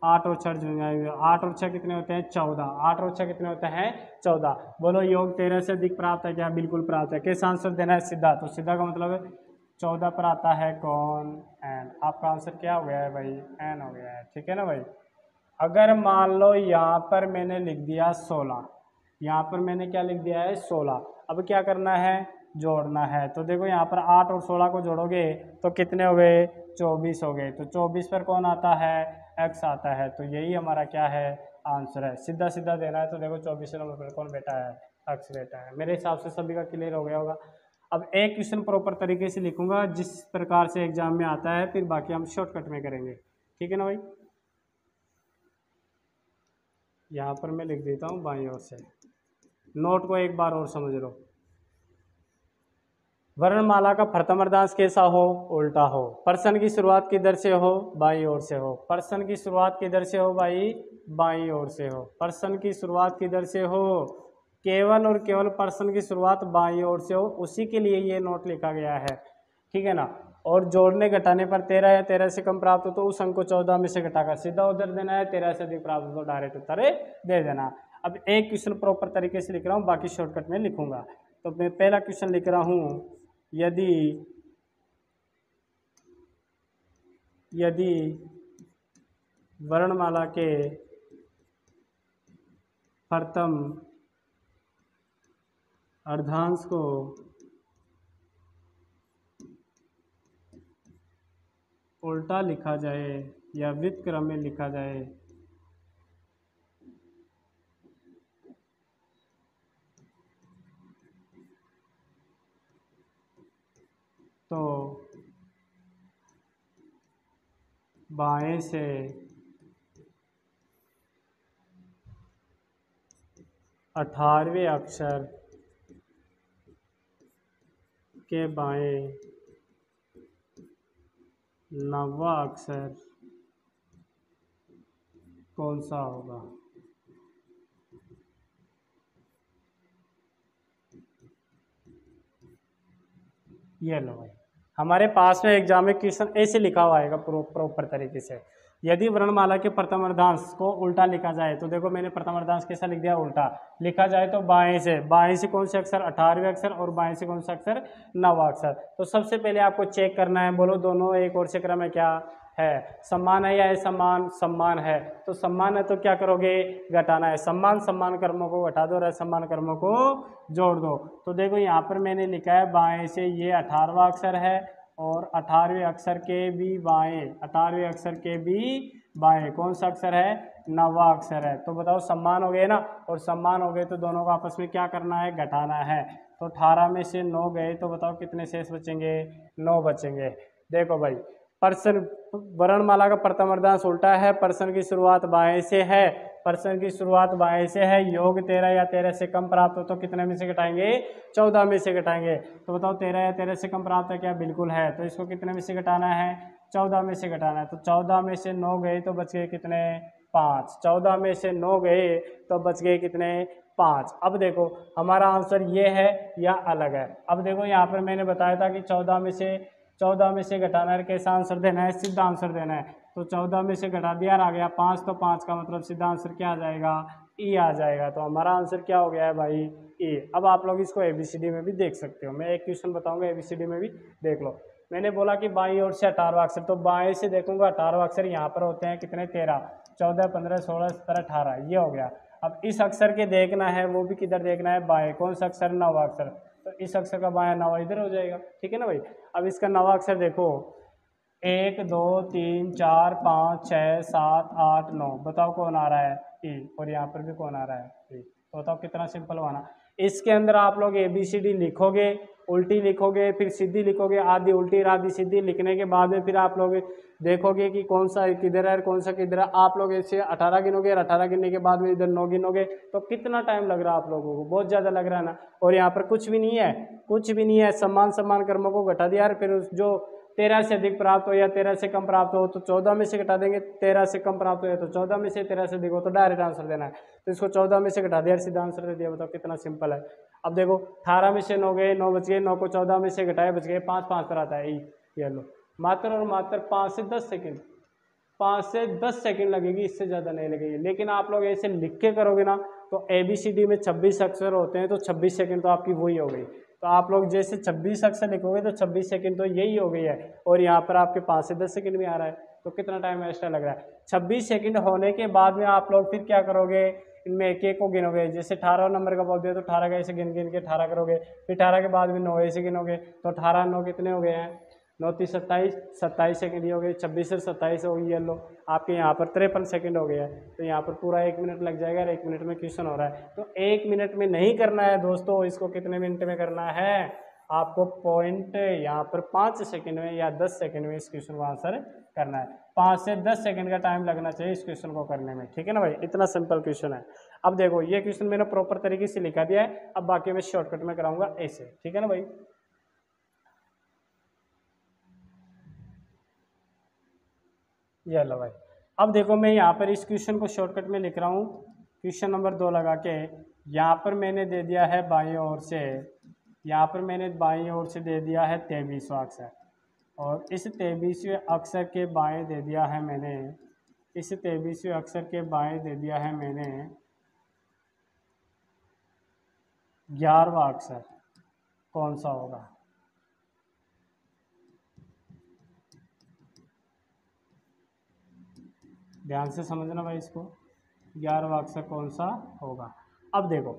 8 और 6 जुड़ जाएंगे। 8 और 6 कितने होते हैं? 14। 8 और 6 कितने होते हैं? 14। बोलो योग 13 से अधिक प्राप्त है क्या? बिल्कुल प्राप्त है। किस आंसर देना है? सीधा। तो सीधा का मतलब 14 पर आता है कौन? एन। आपका आंसर क्या हो गया है भाई? एन हो गया है। ठीक है ना भाई। अगर मान लो यहाँ पर मैंने लिख दिया 16, यहाँ पर मैंने क्या लिख दिया है? 16। अब क्या करना है? जोड़ना है। तो देखो यहाँ पर 8 और 16 को जोड़ोगे तो कितने हो गए? 24 हो गए। तो 24 पर कौन आता है? एक्स आता है। तो यही हमारा क्या है? आंसर है। सीधा सीधा देना है। तो देखो 24 नंबर पर कौन बैठा है? एक्स बैठा है। मेरे हिसाब से सभी का क्लियर हो गया होगा। अब एक क्वेश्चन प्रॉपर तरीके से लिखूंगा जिस प्रकार से एग्जाम में आता है, फिर बाकी हम शॉर्टकट में करेंगे। ठीक है ना भाई। यहाँ पर मैं लिख देता हूँ बाईं ओर से। नोट को एक बार और समझ लो। वर्णमाला का प्रथम अर्धांश कैसा हो? उल्टा हो। प्रश्न की शुरुआत किधर से हो? बाईं ओर से हो। प्रश्न की शुरुआत किधर से हो भाई? बाईं ओर से हो। प्रश्न की शुरुआत किधर से हो? केवल और केवल प्रश्न की शुरुआत बाईं ओर से हो। उसी के लिए ये नोट लिखा गया है। ठीक है ना। और जोड़ने घटाने पर 13 या 13 से कम प्राप्त हो तो उस अंक को 14 में से घटाकर सीधा उधर देना है। 13 से अधिक प्राप्त हो तो डायरेक्ट उत्तर दे देना। अब एक क्वेश्चन प्रॉपर तरीके से लिख रहा हूँ, बाकी शॉर्टकट में लिखूंगा। तो मैं पहला क्वेश्चन लिख रहा हूँ, यदि वर्णमाला के प्रथम अर्धांश को उल्टा लिखा जाए या व्युत्क्रम में लिखा जाए तो बाएं से 18वें अक्षर के बाएं 9वां अक्षर कौन सा होगा? ये लो भाई, हमारे पास में एग्जाम में क्वेश्चन ऐसे लिखा हुआ आएगा प्रॉपर तरीके से। यदि वर्णमाला के प्रथम अर्धांश को उल्टा लिखा जाए, तो देखो मैंने प्रथम अर्धांश कैसा लिख दिया? उल्टा लिखा जाए तो बाएं से कौन से अक्षर? 18वें अक्षर, और बाएं से कौन सा अक्षर? 9वां अक्षर। तो सबसे पहले आपको चेक करना है। बोलो दोनों एक और से क्रम है क्या है? समान है या असमान? समान है। तो समान है तो क्या करोगे? घटाना है। समान समान कर्मों को घटा दो और असमान कर्मों को जोड़ दो। तो देखो यहाँ पर मैंने लिखा है बाएं से, ये 18वां अक्षर है, और 18वें अक्षर के भी बाएं, 18वें अक्षर के भी बाएं कौन सा अक्षर है? 9वां अक्षर है। तो बताओ समान हो गए ना, और समान हो गए तो दोनों को आपस में क्या करना है? घटाना है। तो 18 में से 9 गए तो बताओ कितने शेष बचेंगे? 9 बचेंगे। देखो भाई, प्रश्न वर्णमाला का प्रथम अर्धांश उल्टा है, प्रश्न की शुरुआत बाएं से है, प्रश्न की शुरुआत बाएं से है, योग 13 या 13 से कम प्राप्त हो तो कितने में से घटाएंगे? 14 में से घटाएंगे। तो बताओ 13 या 13 से कम प्राप्त है क्या? बिल्कुल है। तो इसको कितने में से घटाना है? 14 में से घटाना है। तो 14 में से 9 गए तो बच गए कितने? 5। 14 में से 9 गए तो बच गए कितने? 5। अब देखो हमारा आंसर ये है या अलग है? अब देखो यहाँ पर मैंने बताया था कि 14 में से घटाना है, कैसा आंसर देना है, सीधा आंसर देना है। तो 14 में से घटा दिया आ गया 5, तो 5 का मतलब सीधा आंसर क्या आ जाएगा, ई आ जाएगा। तो हमारा आंसर क्या हो गया है भाई, ई। अब आप लोग इसको ABCD में भी देख सकते हो, मैं एक क्वेश्चन बताऊंगा ABCD में भी देख लो। मैंने बोला कि बाईं ओर से 18वां अक्षर, तो बाएं से देखूंगा 18वां अक्षर यहाँ पर होते हैं कितने, 13, 14, 15, 16, 17, 18, ये हो गया। अब इस अक्षर के देखना है, वो भी किधर देखना है, बाएं। कौन सा अक्षर, 9वां अक्षर, तो इस अक्षर का बायां 9 इधर हो जाएगा, ठीक है ना भाई। अब इसका 9वां अक्षर देखो, 1, 2, 3, 4, 5, 6, 7, 8, 9, बताओ कौन आ रहा है, ई। और यहाँ पर भी कौन आ रहा है, ई। तो बताओ कितना सिंपल बना। इसके अंदर आप लोग ABCD लिखोगे, उल्टी लिखोगे, फिर सीधी लिखोगे, आधी उल्टी आधी सीधी लिखने के बाद में फिर आप लोग देखोगे कि कौन सा किधर है, कौन सा किधर है। आप लोग ऐसे 18 गिनोगे, 18 गिनने के बाद में इधर 9 गिनोगे, तो कितना टाइम लग रहा है आप लोगों को, बहुत ज़्यादा लग रहा है ना। और यहाँ पर कुछ भी नहीं है, कुछ भी नहीं है, समान समान क्रमों को घटा दिया। फिर जो 13 से अधिक प्राप्त हो या 13 से कम प्राप्त हो तो 14 में से घटा देंगे, 13 से कम प्राप्त हो तो 14 में से, 13 से अधिक हो तो डायरेक्ट आंसर देना है। तो इसको 14 में से घटा दिया, सीधा आंसर दे दिया। बताओ कितना सिंपल है। अब देखो 18 में से 9 गए, 9 बच गए, 9 को 14 में से घटाए, बच गए 5, 5 पर आता है, ये लो। मात्र और मात्र 5 से 10 सेकेंड, 5 से 10 सेकेंड लगेगी, इससे ज़्यादा नहीं लगेगी। लेकिन आप लोग ऐसे लिख के करोगे ना, तो ABCD में 26 अक्षर होते हैं, तो 26 सेकेंड तो आपकी वही हो गई। तो आप लोग जैसे 26 अक्षर लिखोगे तो 26 सेकंड तो यही हो गई है। और यहाँ पर आपके 5 से 10 सेकंड में आ रहा है, तो कितना टाइम एक्स्ट्रा लग रहा है। 26 सेकंड होने के बाद में आप लोग फिर क्या करोगे, इनमें एक एक को गिनोगे। जैसे 18 नंबर का बोल दिया तो 18 का ऐसे गिन गिन के 18 करोगे, फिर 18 के बाद में 9 ऐसे गिनोगे, तो 18 9 कितने हो गए हैं, 9 3 27, 27 सेकंड ही हो गए, 26 से 27 हो गई, ये लो आपके यहाँ पर 53 सेकंड हो गया है। तो यहाँ पर पूरा 1 मिनट लग जाएगा, और 1 मिनट में क्वेश्चन हो रहा है। तो 1 मिनट में नहीं करना है दोस्तों, इसको कितने मिनट में करना है, आपको पॉइंट यहाँ पर 5 सेकंड में या 10 सेकंड में इस क्वेश्चन को आंसर करना है। 5 से 10 सेकंड का टाइम लगना चाहिए इस क्वेश्चन को करने में, ठीक है ना भाई। इतना सिंपल क्वेश्चन है। अब देखो ये क्वेश्चन मैंने प्रॉपर तरीके से लिखा दिया है, अब बाकी मैं शॉर्टकट में कराऊंगा ऐसे, ठीक है ना भाई। ये लो भाई, अब देखो मैं यहाँ पर इस क्वेश्चन को शॉर्टकट में लिख रहा हूँ। क्वेश्चन नंबर 2 लगा के यहाँ पर मैंने दे दिया है बाईं ओर से, यहाँ पर मैंने बाईं ओर से दे दिया है 23वां अक्षर, और इस 23वें अक्षर के बाएं दे दिया है मैंने, इस 23वें अक्षर के बाएं दे दिया है मैंने 11वां अक्षर, कौन सा होगा। ध्यान से समझना भाई इसको, 11वां अक्षर कौन सा होगा। अब देखो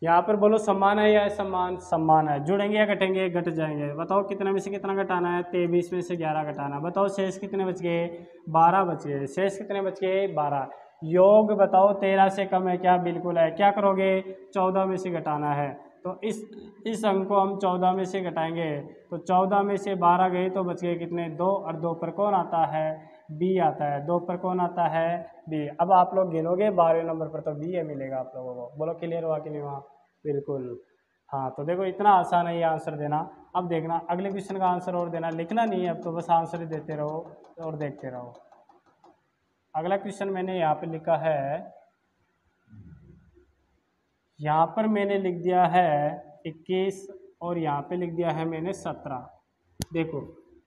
यहाँ पर बोलो समान है या असमान, समान है। जुड़ेंगे या घटेंगे, घट जाएंगे। बताओ कितने में से कितना घटाना है, 23 में से 11 घटाना। बताओ शेष कितने बच गए, 12 बच गए। शेष कितने बच गए, 12। योग बताओ 13 से कम है क्या, बिल्कुल है। क्या करोगे, 14 में से घटाना है। तो इस अंक को हम 14 में से घटाएंगे, तो 14 में से 12 गए तो बच गए कितने, 2। और 2 पर कौन आता है, बी आता है। 2 पर कौन आता है, बी। अब आप लोग गिनोगे 12वें नंबर पर तो बी है मिलेगा आप लोगों को। बोलो क्लियर हुआ कि नहीं हुआ, बिल्कुल। हाँ तो देखो इतना आसान है ये आंसर देना। अब देखना अगले क्वेश्चन का आंसर और देना, लिखना नहीं है अब तो, बस आंसर ही देते रहो और देखते रहो। अगला क्वेश्चन मैंने यहाँ पे लिखा है, यहाँ पर मैंने लिख दिया है 21 और यहाँ पे लिख दिया है मैंने 17। देखो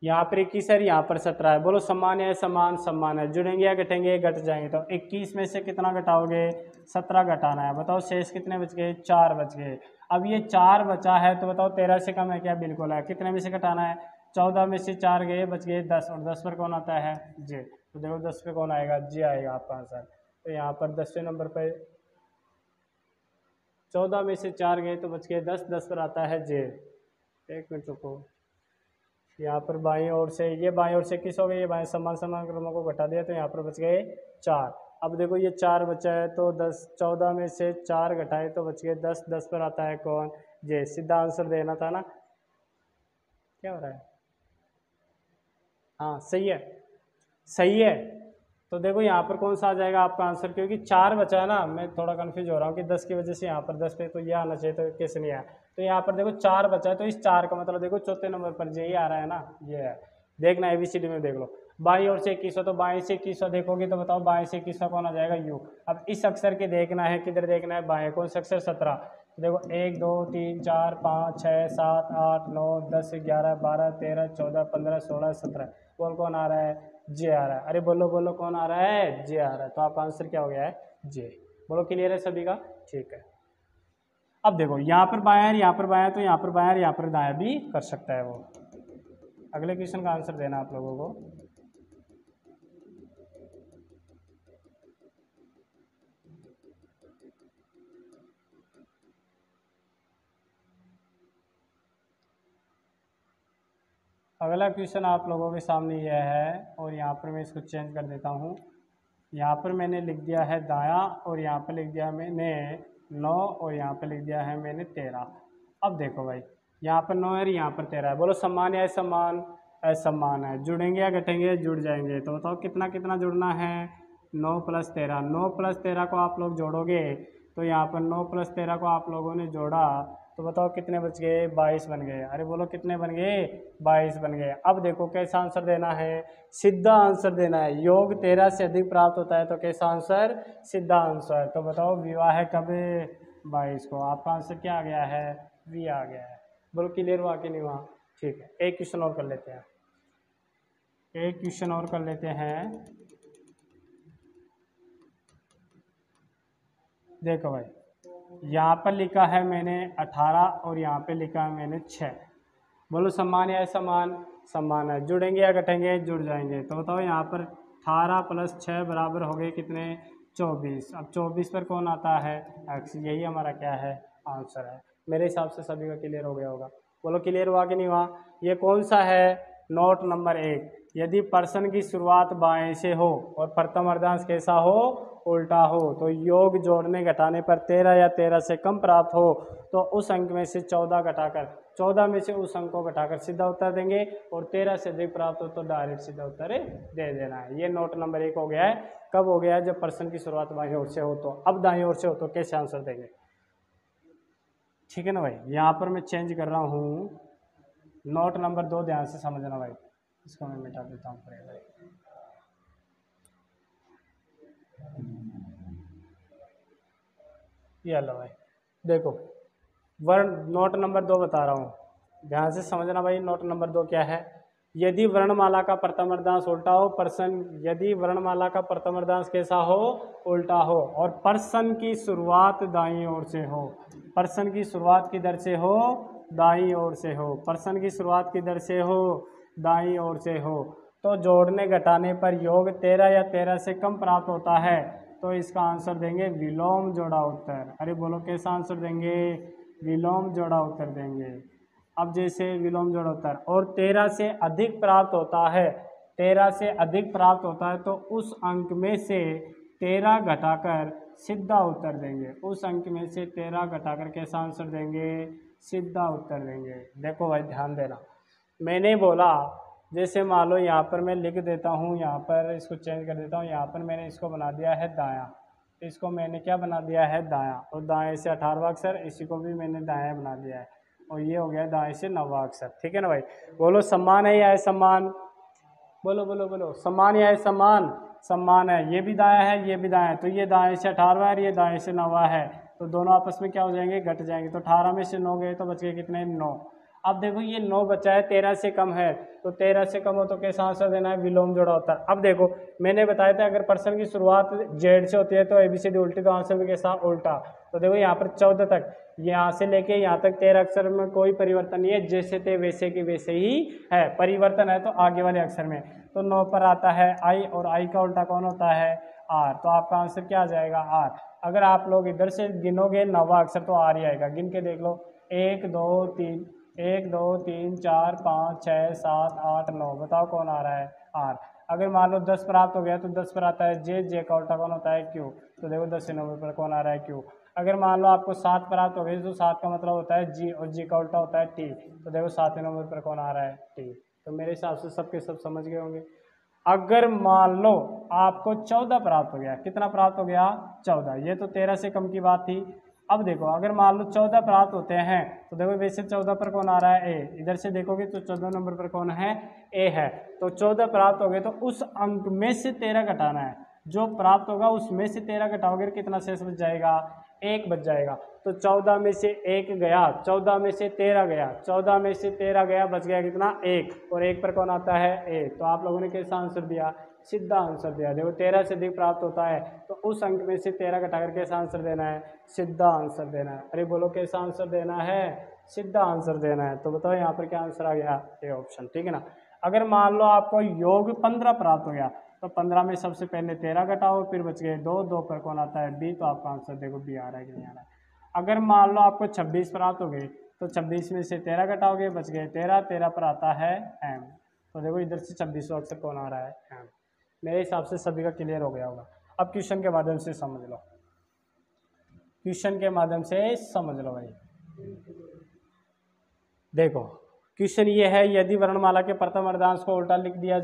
यहाँ पर 21 है, यहाँ पर 17 है। बोलो समान है, समान, समान है। जुड़ेंगे या घटेंगे, घट जाएंगे। तो 21 में से कितना घटाओगे, 17 घटाना है। बताओ शेष कितने बच गए, 4 बच गए। अब ये 4 बचा है तो बताओ 13 से कम है क्या, बिल्कुल है। कितने में से घटाना है, 14 में से 4 गए, बच गए 10। और 10 पर कौन आता है, जे। तो देखो 10 पे कौन आएगा, जे आएगा आपका आंसर। तो यहाँ पर 10वें नंबर पर 14 में से 4 गए तो बच गए 10। 10 पर आता है जे। एक मिनट रुको, यहाँ पर बाईं ओर से, ये बाईं ओर से 21 हो गए, ये बाएं समान समान क्रमों को घटा दिया तो यहाँ पर बच गए 4। अब देखो ये 4 बचा है तो 10, 14 में से 4 घटाए तो बच गए 10। 10 पर आता है कौन, जे। सीधा आंसर देना था ना। क्या हो रहा है, हाँ सही है, सही है। तो देखो यहाँ पर कौन सा आ जाएगा आपका आंसर, क्योंकि 4 बचा है ना। मैं थोड़ा कंफ्यूज हो रहा हूँ कि 10 की वजह से यहाँ पर 10 पे तो ये आना चाहिए, तो कैसे नहीं आया। तो यहाँ पर देखो 4 बचा है, तो इस 4 का मतलब देखो चौथे नंबर पर जे ही आ रहा है ना, ये है। देखना ABCD में देख लो, बाईं ओर से 21, तो बाएं से 21 देखोगे तो बताओ बाएं से 21 कौन आ जाएगा, यू। अब इस अक्षर के देखना है, किधर देखना है, बाएं। कौन सा अक्षर, 17। तो देखो 1 2 3 4 5 6 7 8 9 10 11 12 13 14 15 16 17। बोल कौन आ रहा है? जे आ रहा है। अरे बोलो बोलो कौन आ रहा है? जे आ रहा है। तो आपका आंसर क्या हो गया है? जे। बोलो क्लियर है सभी का? ठीक है। अब देखो यहाँ पर बायां, यहाँ पर बायां, तो यहाँ पर बायां, यहाँ पर दायां भी कर सकता है वो। अगले क्वेश्चन का आंसर देना आप लोगों को। अगला क्वेश्चन आप लोगों के सामने यह है, और यहाँ पर मैं इसको चेंज कर देता हूँ। यहाँ पर मैंने लिख दिया है दायां, और यहाँ पर लिख दिया मैंने 9, और यहाँ पर लिख दिया है मैंने 13। अब देखो भाई, यहाँ पर 9 है, यहाँ पर 13 है। बोलो समान या असमान? असमान है। जुड़ेंगे या घटेंगे? जुड़ जाएंगे। तो बताओ कितना कितना जुड़ना है? 9 + 13। 9 + 13 को आप लोग जोड़ोगे, तो यहाँ पर 9 + 13 को आप लोगों ने जोड़ा, तो बताओ कितने बच गए? 22 बन गए। अरे बोलो कितने बन गए? 22 बन गए। अब देखो कैसा आंसर देना है? सीधा आंसर देना है। योग 13 से अधिक प्राप्त होता है, तो कैसा आंसर? सीधा आंसर। तो बताओ विवाह कब? 22 को। आपका आंसर क्या आ गया है? वी आ गया है। बोलो क्लियर हुआ कि नहीं हुआ? ठीक है। एक क्वेश्चन और कर लेते हैं, एक क्वेश्चन और कर लेते हैं। देखो भाई, यहाँ पर लिखा है मैंने 18, और यहाँ पे लिखा है मैंने 6। बोलो समान या असमान? समान है। जुड़ेंगे या घटेंगे? जुड़ जाएंगे। तो बताओ यहाँ पर 18 + 6 बराबर हो गए कितने? 24। अब 24 पर कौन आता है? x। यही हमारा क्या है? आंसर है। मेरे हिसाब से सभी का क्लियर हो गया होगा। बोलो क्लियर हुआ कि नहीं हुआ? ये कौन सा है? Note number 1। यदि प्रश्न की शुरुआत बाएं से हो और प्रथम अर्धांश कैसा हो? उल्टा हो, तो योग जोड़ने घटाने पर 13 या 13 से कम प्राप्त हो, तो उस अंक में से 14 घटाकर, 14 में से उस अंक को घटाकर सीधा उत्तर देंगे, और 13 से अधिक प्राप्त हो तो डायरेक्ट सीधा उत्तर दे देना है। ये नोट नंबर 1 हो गया है। कब हो गया है? जब प्रश्न की शुरुआत बाईं ओर से हो। तो अब दाईं ओर से हो तो कैसे आंसर देंगे? ठीक है ना भाई। यहाँ पर मैं चेंज कर रहा हूँ। नोट नंबर 2 ध्यान से समझना भाई, इसको मैं मिटा देता हूँ भाई। ये लो भाई, देखो वर्ण नोट नंबर 2 बता रहा हूँ, ध्यान से समझना भाई। नोट नंबर 2 क्या है? यदि वर्णमाला का प्रथम अर्धांश उल्टा हो, प्रश्न, यदि वर्णमाला का प्रथम अर्धांश कैसा हो? उल्टा हो, और प्रश्न की शुरुआत दाईं ओर से हो। प्रश्न की शुरुआत किधर से हो? दाईं ओर से हो। प्रश्न की शुरुआत किधर से हो? दाईं ओर से हो। तो जोड़ने घटाने पर योग 13 या 13 से कम प्राप्त होता है, तो इसका आंसर देंगे विलोम जोड़ा उत्तर। अरे बोलो कैसा आंसर देंगे? विलोम जोड़ा उत्तर देंगे। अब जैसे विलोम जोड़ा उत्तर, और 13 से अधिक प्राप्त होता है, 13 से अधिक प्राप्त होता है, तो उस अंक में से 13 घटाकर सीधा उत्तर देंगे। उस अंक में से 13 घटाकर कैसा आंसर देंगे? सीधा उत्तर देंगे। देखो भाई ध्यान देना, मैंने बोला जैसे मान लो यहाँ पर मैं लिख देता हूँ, यहाँ पर इसको चेंज कर देता हूँ। यहाँ पर मैंने इसको बना दिया है दायां, इसको मैंने क्या बना दिया है? दायां। और दाएं से 18वां अक्षर, इसी को भी मैंने दायां बना दिया है, और ये हो गया दाएं से 9वां अक्षर। ठीक है ना भाई। बोलो समान है या असमान? बोलो बोलो बोलो, समान या असमान? समान है। ये भी दायां है, ये भी दायां है, तो ये दाएं से 18वां है और ये दाएं से 9वां है, तो दोनों आपस में क्या हो जाएंगे? घट जाएंगे। तो 18 में से 9 गए तो बच गए कितने? 9। अब देखो ये 9 बचा है, 13 से कम है, तो 13 से कम हो तो कैसा आंसर देना है? विलोम जोड़ा उत्तर। अब देखो मैंने बताया था अगर प्रश्न की शुरुआत जेड से होती है तो ABCD उल्टी, तो आंसर भी कैसा? उल्टा। तो देखो यहाँ पर 14 तक, यहाँ से लेके यहाँ तक 13 अक्षर में कोई परिवर्तन नहीं है, जैसे थे वैसे की वैसे ही है। परिवर्तन है तो आगे वाले अक्षर में। तो 9 पर आता है आई, और आई का उल्टा कौन होता है? आर। तो आपका आंसर क्या आ जाएगा? आर। अगर आप लोग इधर से गिनोगे 9वां अक्षर तो आर ही आएगा। गिन के देख लो, 1 2 3, 1 2 3 4 5 6 7 8 9। बताओ कौन आ रहा है? आर। अगर मान लो 10 प्राप्त हो गया तो 10 पर आता है जे, जे का उल्टा कौन होता है? क्यू। तो देखो 10 से 90 पर कौन आ रहा है? क्यू। अगर मान लो आपको 7 प्राप्त हो गई तो 7 का मतलब होता है जी, और जी का उल्टा होता है टी। तो देखो 7 नंबर पर कौन आ रहा है? टी। तो मेरे हिसाब से सबके सब समझ गए होंगे। अगर मान लो आपको 14 प्राप्त हो गया, कितना प्राप्त हो गया? 14। ये तो 13 से कम की बात थी। अब देखो अगर मान लो 14 प्राप्त होते हैं, तो देखो वैसे 14 पर कौन आ रहा है? ए। इधर से देखोगे तो 14 नंबर पर कौन है? ए है। तो 14 प्राप्त हो गए तो उस अंक में से 13 घटाना है। जो प्राप्त होगा उसमें से 13 घटाओगे कितना शेष बच जाएगा? एक बच जाएगा। तो 14 में से 1 गया, 14 में से 13 गया, 14 में से 13 गया, बच गया कितना 1, और 1 पर कौन आता है ए। तो आप लोगों ने कैसा आंसर दिया, सीधा आंसर दिया। देखो 13 से अधिक प्राप्त होता है तो उस अंक में से 13 घटाकर कैसा आंसर देना है, सीधा आंसर देना है। अरे बोलो कैसा आंसर देना है, सीधा आंसर देना है। तो बताओ यहाँ पर क्या आंसर आ गया, ए ऑप्शन, ठीक है ना। अगर मान लो आपको योग 15 प्राप्त हो गया तो 15 में सबसे पहले 13 घटाओ, फिर बच गए 2, 2 पर कौन आता है बी, तो आपका आंसर देखो बी आ रहा है कि नहीं आ रहा है। अगर मान लो आपको 26 प्राप्त हो गए तो 26 में से 13 घटाओगे, बच गए 13, 13 पर आता है एम। तो देखो इधर से 26 अक्सर कौन आ रहा है एम। मेरे हिसाब से सभी का क्लियर हो गया होगा। अब क्वेश्चन के माध्यम से समझ लो, क्वेश्चन के माध्यम से समझ लो भाई। देखो क्वेश्चन ये है, यदि वर्णमाला के प्रथम अर्धांश को उल्टा लिख दिया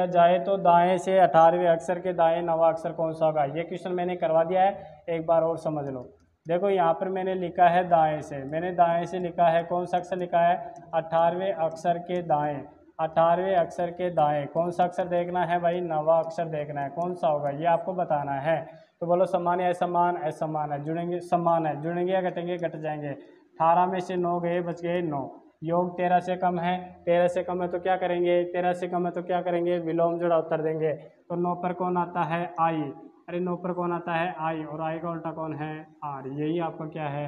जाए तो दाएं से 18वें अक्षर के दाएं 9वां अक्षर कौन सा होगा। ये क्वेश्चन मैंने करवा दिया है, एक बार और समझ लो। देखो यहाँ पर मैंने लिखा है दाएं से, मैंने दाएं से लिखा है, कौन सा अक्षर लिखा है 18वें अक्षर के दाएं, 18वें अक्षर के दाएं कौन सा अक्षर देखना है भाई, 9वां अक्षर देखना है, कौन सा होगा ये आपको बताना है। तो बोलो समान या असमान, असमान है, जुड़ेंगे समान है, जुड़ेंगे या घटेंगे, घट जाएंगे। 18 में से 9 गए, बच गए 9। योग 13 से कम है, 13 से कम है तो क्या करेंगे, 13 से कम है तो क्या करेंगे, विलोम जोड़ा उत्तर देंगे। तो 9 पर कौन आता है आई, अरे 9 पर कौन आता है आई, और आई का उल्टा कौन है आर। यही आपका क्या है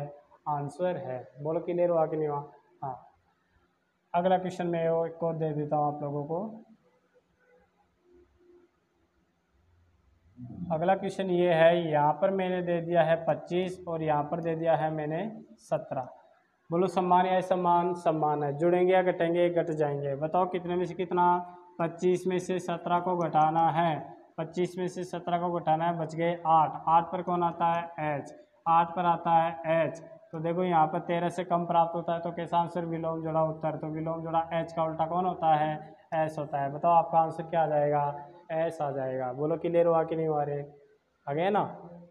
आंसर है। बोलो क्लियर हुआ कि नहीं हुआ। हाँ अगला क्वेश्चन मैं एक और दे देता हूँ आप लोगों को। अगला क्वेश्चन ये है, यहाँ पर मैंने दे दिया है 25 और यहाँ पर दे दिया है मैंने 17। बोलो समान या समान, समान है, जुड़ेंगे या घटेंगे, घट जाएंगे। बताओ कितने में से कितना, 25 में से 17 को घटाना है, 25 में से 17 को घटाना है, बच गए 8, 8 पर कौन आता है एच, 8 पर आता है एच। तो देखो यहाँ पर 13 से कम प्राप्त होता है तो कैसा आंसर, विलोम जोड़ा उत्तर। तो विलोम जोड़ा एच का उल्टा कौन होता है एस होता है। बताओ आपका आंसर क्या आ जाएगा, एस आ जाएगा। बोलो क्लियर हुआ कि नहीं हुआ रे, आ गए ना।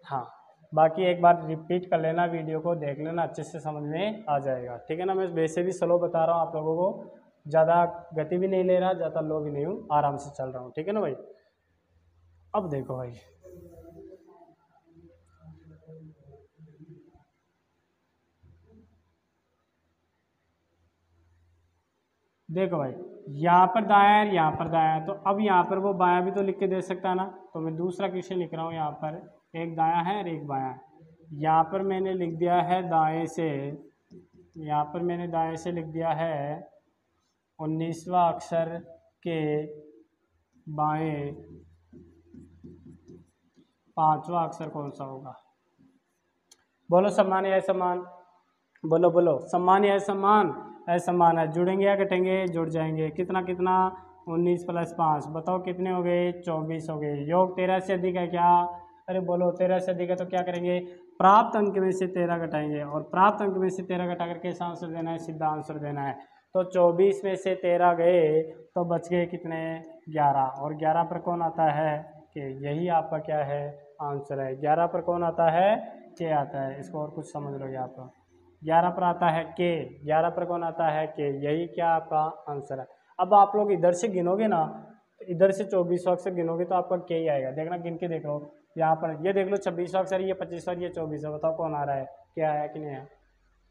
हाँ बाकी एक बार रिपीट कर लेना, वीडियो को देख लेना, अच्छे से समझ में आ जाएगा, ठीक है ना। मैं वैसे भी स्लो बता रहा हूँ आप लोगों को, ज़्यादा गति भी नहीं ले रहा, ज़्यादा लो भी नहीं हूँ, आराम से चल रहा हूँ, ठीक है ना भाई। अब देखो भाई, देखो भाई यहाँ पर दायां है, यहाँ पर दायां है, तो अब यहाँ पर वो बायां भी तो लिख के दे सकता है ना। तो मैं दूसरा क्वेश्चन लिख रहा हूँ, यहाँ पर एक दायां है और एक बायां है। यहाँ पर मैंने लिख दिया है दाएं से, यहाँ पर मैंने दाएं से लिख दिया है 19वां अक्षर के बाएं 5वां अक्षर कौन सा होगा। बोलो समान या असमान, बोलो बोलो समान या असमान, असमान है, जुड़ेंगे या घटेंगे, जुड़ जाएंगे। कितना कितना 19 + 5, बताओ कितने हो गए 24 हो गए। योग 13 से अधिक है क्या, अरे बोलो 13 से अधिक है तो क्या करेंगे, प्राप्त अंक में से 13 घटाएंगे, और प्राप्त अंक में से 13 घटा कर कैसा आंसर देना है, सीधा आंसर देना है। तो 24 में से 13 गए तो बच गए कितने 11, और 11 पर कौन आता है के। यही आपका क्या है आंसर है। 11 पर कौन आता है के आता है। इसको और कुछ समझ लो, यहाँ पर 11 पर आता है के, 11 पर कौन आता है के, यही क्या आपका आंसर है। अब आप लोग इधर से गिनोगे ना, तो इधर से 24 अक्षर गिनोगे तो आपका के ही आएगा। देखना गिन के देख लो, यहाँ पर ये देख लो 26 अक्षर, ये 25 और ये 24 है, बताओ कौन आ रहा है, क्या आया कि नहीं आया,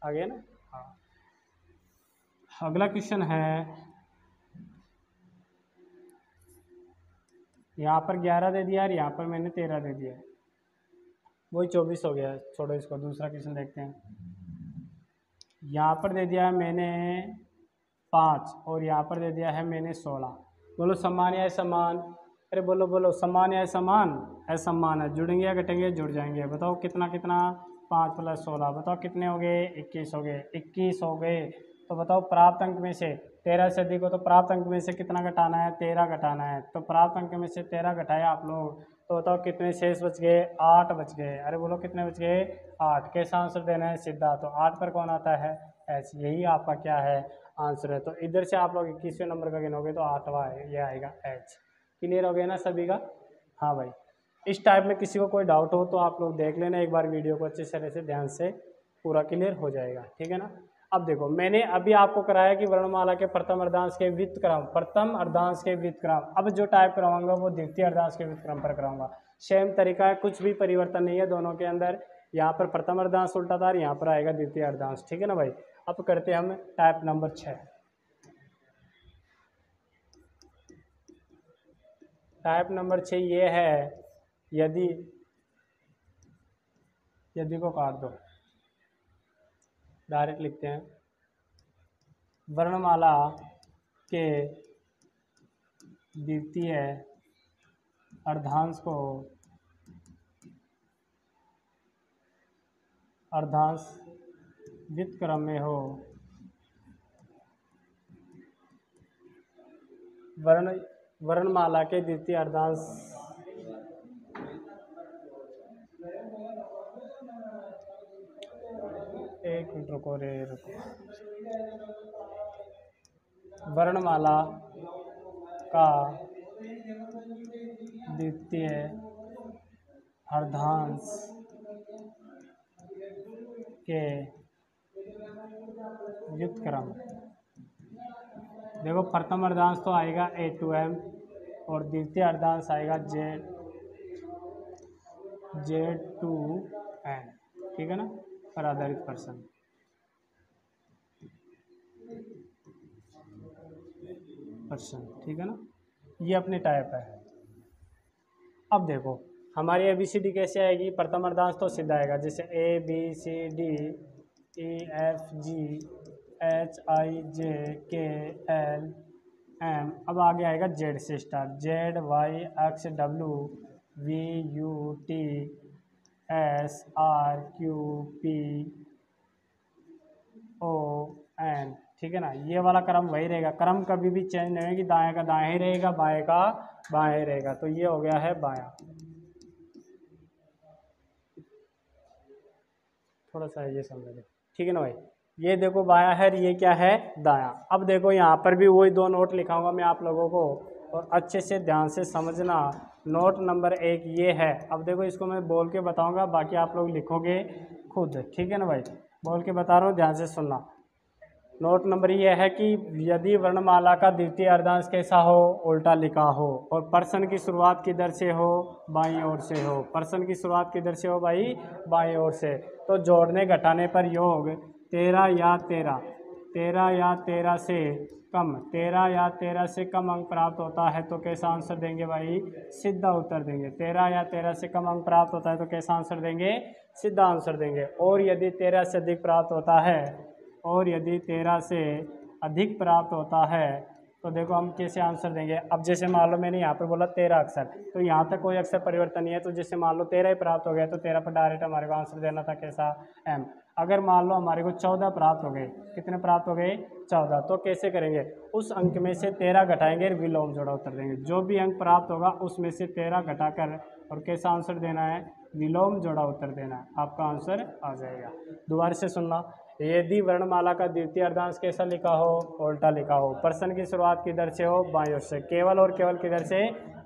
आ गया ना। हाँ अगला क्वेश्चन है, यहाँ पर 11 दे दिया और यहाँ पर मैंने 13 दे दिया, वही 24 हो गया। छोड़ो इसको, दूसरा क्वेश्चन देखते हैं। यहाँ पर दे दिया है मैंने 5 और यहाँ पर दे दिया है मैंने 16। बोलो समान या असमान, अरे बोलो बोलो समान या असमान, असमान है, जुड़ेंगे या घटेंगे, जुड़ जाएंगे। बताओ कितना कितना 5 + 16, बताओ कितने हो गए 21 हो गए, 21 हो गए। तो बताओ प्राप्त अंक में से 13 से अधिक हो तो प्राप्त अंक में से कितना घटाना है, 13 घटाना है। तो प्राप्त अंक में से 13 घटाया आप लोग, तो बताओ कितने शेष बच गए, 8 बच गए। अरे बोलो कितने बच गए 8। कैसा आंसर देना है सीधा, तो 8 पर कौन आता है एच, यही आपका क्या है आंसर है। तो इधर से आप लोग 21वें नंबर का गिनोगे तो 8वां है, ये आएगा एच। क्लियर हो गया ना सभी का। हाँ भाई, इस टाइप में किसी को कोई डाउट हो तो आप लोग देख लेना एक बार वीडियो को, अच्छी तरह से ध्यान से पूरा क्लियर हो जाएगा, ठीक है ना। अब देखो मैंने अभी आपको कराया कि वर्णमाला के प्रथम अर्धांश के व्युत्क्रम, प्रथम अर्धांश के व्युत्क्रम। अब जो टाइप कराऊंगा वो द्वितीय अर्धांश के व्युत्क्रम पर कराऊंगा। सेम तरीका है, कुछ भी परिवर्तन नहीं है दोनों के अंदर। यहाँ पर प्रथम अर्धांश उल्टा था, यहाँ पर आएगा द्वितीय अर्धांश। ठीक है ना भाई। अब करते हैं हम टाइप नंबर 6। टाइप नंबर 6 ये है, यदि को काट दो, डायरेक्ट लिखते हैं। वर्णमाला के द्वितीय अर्धांश को अर्धांश व्युत्क्रम में हो, वर्णमाला के द्वितीय अर्धांश एक मिनट रुको रे रुको। वर्णमाला का द्वितीय अर्धांश के व्युत्क्रम, देखो प्रथम अर्धांश तो आएगा A to M और द्वितीय अर्धांश आएगा Z to N। ठीक है ना, पर आधारित पर्सन। ठीक है ना, ये अपनी टाइप है। अब देखो हमारी ABCD कैसे आएगी। प्रथम अर्धांश तो सीधा आएगा, जैसे ABCD EFG HIJ KL M। अब आगे आएगा Z से स्टार्ट, ZYXW VUT SRQPON। ठीक है ना, ये वाला क्रम वही रहेगा, क्रम कभी भी चेंज नहीं होगी, दाएं का दाएं ही रहेगा, बाएं का बाएं ही रहेगा। तो ये हो गया है बायां। थोड़ा सा ये समझ लो। ठीक है ना भाई, ये देखो बायां है, ये क्या है दायां। अब देखो यहाँ पर भी वही 2 नोट लिखाऊंगा मैं आप लोगों को, और अच्छे से ध्यान से समझना। नोट नंबर 1 ये है। अब देखो इसको मैं बोल के बताऊंगा, बाकी आप लोग लिखोगे खुद। ठीक है ना भाई, बोल के बता रहा हूँ, ध्यान से सुनना। नोट नंबर ये है कि यदि वर्णमाला का द्वितीय अर्धांश कैसा हो, उल्टा लिखा हो, और पर्सन की शुरुआत किधर से हो, बाईं ओर से हो। पर्सन की शुरुआत किधर से हो भाई, बाईं ओर से। तो जोड़ने घटाने पर योग 13 या 13 से कम, 13 या 13 से कम अंक प्राप्त होता है तो कैसा आंसर देंगे भाई, सीधा उत्तर देंगे। 13 या 13 से कम अंक प्राप्त होता है तो कैसा आंसर देंगे, सीधा आंसर देंगे। और यदि 13 से अधिक प्राप्त होता है, और यदि 13 से अधिक प्राप्त होता है तो देखो हम कैसे आंसर देंगे। अब जैसे मान लो मैंने यहाँ पे बोला 13 अक्षर, तो यहाँ तक कोई अक्षर परिवर्तन नहीं है, तो जैसे मान लो 13 ही प्राप्त हो गया तो 13 पर डायरेक्ट हमारे को आंसर देना था कैसा, M। अगर मान लो हमारे को 14 प्राप्त हो गए, कितने प्राप्त हो गए 14, तो कैसे करेंगे, उस अंक में से 13 घटाएंगे, विलोम जोड़ा उत्तर देंगे। जो भी अंक प्राप्त होगा उसमें से 13 घटाकर और कैसा आंसर देना है, विलोम जोड़ा उत्तर देना है, आपका आंसर आ जाएगा। दोबारा से सुनना, यदि वर्णमाला का द्वितीय अर्धांश कैसा लिखा हो, उल्टा लिखा हो, पर्सन की शुरुआत किधर से हो, बाईं ओर से, केवल और केवल किधर से,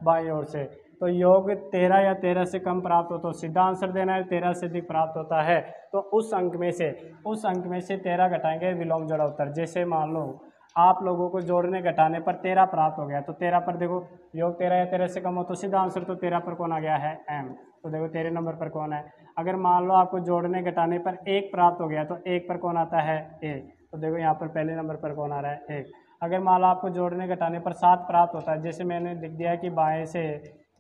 बाईं ओर से, तो योग 13 या 13 से कम प्राप्त हो तो सीधा आंसर देना है। 13 से अधिक प्राप्त होता है तो उस अंक में से 13 घटाएंगे, विलोम जोड़ा उत्तर। जैसे मान लो आप लोगों को जोड़ने घटाने पर 13 प्राप्त हो गया, तो 13 पर देखो योग 13 या 13 से कम हो तो सीधा आंसर, तो 13 पर कौन आ गया है, M। तो देखो 13 नंबर पर कौन है। अगर मान लो आपको जोड़ने घटाने पर 1 प्राप्त हो गया तो 1 पर कौन आता है, A। तो देखो यहाँ पर पहले नंबर पर कौन आ रहा है, 1। अगर मान लो आपको जोड़ने घटाने पर 7 प्राप्त होता है, जैसे मैंने लिख दिया कि बाएं से,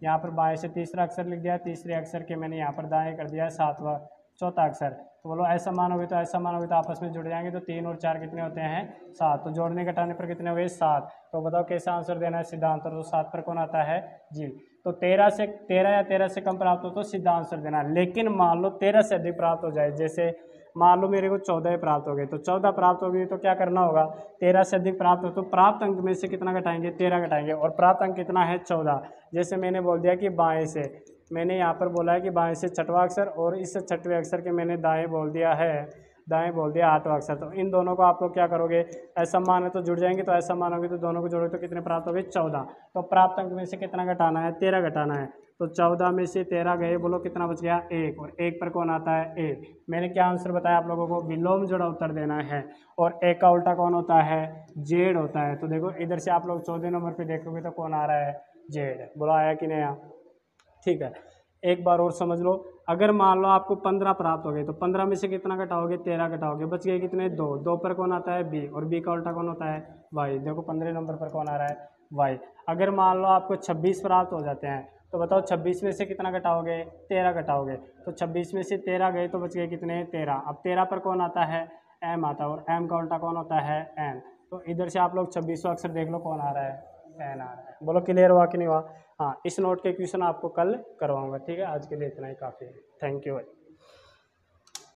यहाँ पर बाएं से तीसरा अक्षर लिख दिया, तीसरे अक्षर के मैंने यहाँ पर दाएं कर दिया 7वां, चौथा अक्षर। तो बोलो ऐसा मानोगे तो ऐसा मानोगे तो आपस में जुड़ जाएंगे, तो 3 और 4 कितने होते हैं, 7। तो जोड़ने घटाने पर कितने हुए, 7। तो बताओ कैसा आंसर देना है, सीधा आंसर। तो 7 पर कौन आता है, जी। तो 13 या 13 से कम प्राप्त हो तो सीधा आंसर देना है। लेकिन मान लो 13 से अधिक प्राप्त हो जाए, जैसे मान लो मेरे को 14 प्राप्त हो गए, तो 14 प्राप्त हो गई तो क्या करना होगा, 13 से अधिक प्राप्त हो तो प्राप्त अंक में से कितना घटाएंगे, 13 घटाएंगे, और प्राप्त अंक कितना है, 14। जैसे मैंने बोल दिया कि बाएं से, मैंने यहाँ पर बोला है कि बाएं से 6वां अक्षर, और इस 6वें अक्षर के मैंने दाएं बोल दिया है, दाएं बोल दिया 8वां अक्षर। तो इन दोनों को आप लोग क्या करोगे, ऐसा माने तो जुड़ जाएंगे, तो ऐसा मानोगे तो दोनों को जोड़ोगे तो कितने प्राप्त हो गए, 14। तो प्राप्त अंक में से कितना घटाना है, 13 घटाना है। तो 14 में से 13 गए, बोलो कितना बच गया, 1। और 1 पर कौन आता है, A। मैंने क्या आंसर बताया आप लोगों को, विलोम जोड़ा उत्तर देना है। और 1 का उल्टा कौन होता है, Z होता है। तो देखो इधर से आप लोग 14 नंबर पर देखोगे तो कौन आ रहा है, Z। बोलो आया कि नहीं आया, ठीक है। एक बार और समझ लो, अगर मान लो आपको 15 प्राप्त हो गए तो 15 में से कितना घटाओगे, 13 घटाओगे, बच गए कितने, 2। 2 पर कौन आता है, बी, और बी का उल्टा कौन होता है, वाई। देखो 15 नंबर पर कौन आ रहा है, वाई। अगर मान लो आपको 26 प्राप्त हो जाते हैं तो बताओ 26 में से कितना घटाओगे, 13 घटाओगे, तो 26 में से 13 गए तो बच गए कितने, 13। अब 13 पर कौन आता है, एम आता है, और एम का उल्टा कौन होता है, एन। तो इधर से आप लोग 26वां अक्षर देख लो कौन आ रहा है, एन आ रहा है। बोलो क्लियर हुआ कि नहीं हुआ। हाँ, इस नोट के क्वेश्चन आपको कल करवाऊंगा। ठीक है, आज के लिए इतना ही काफ़ी है। थैंक यू भाई।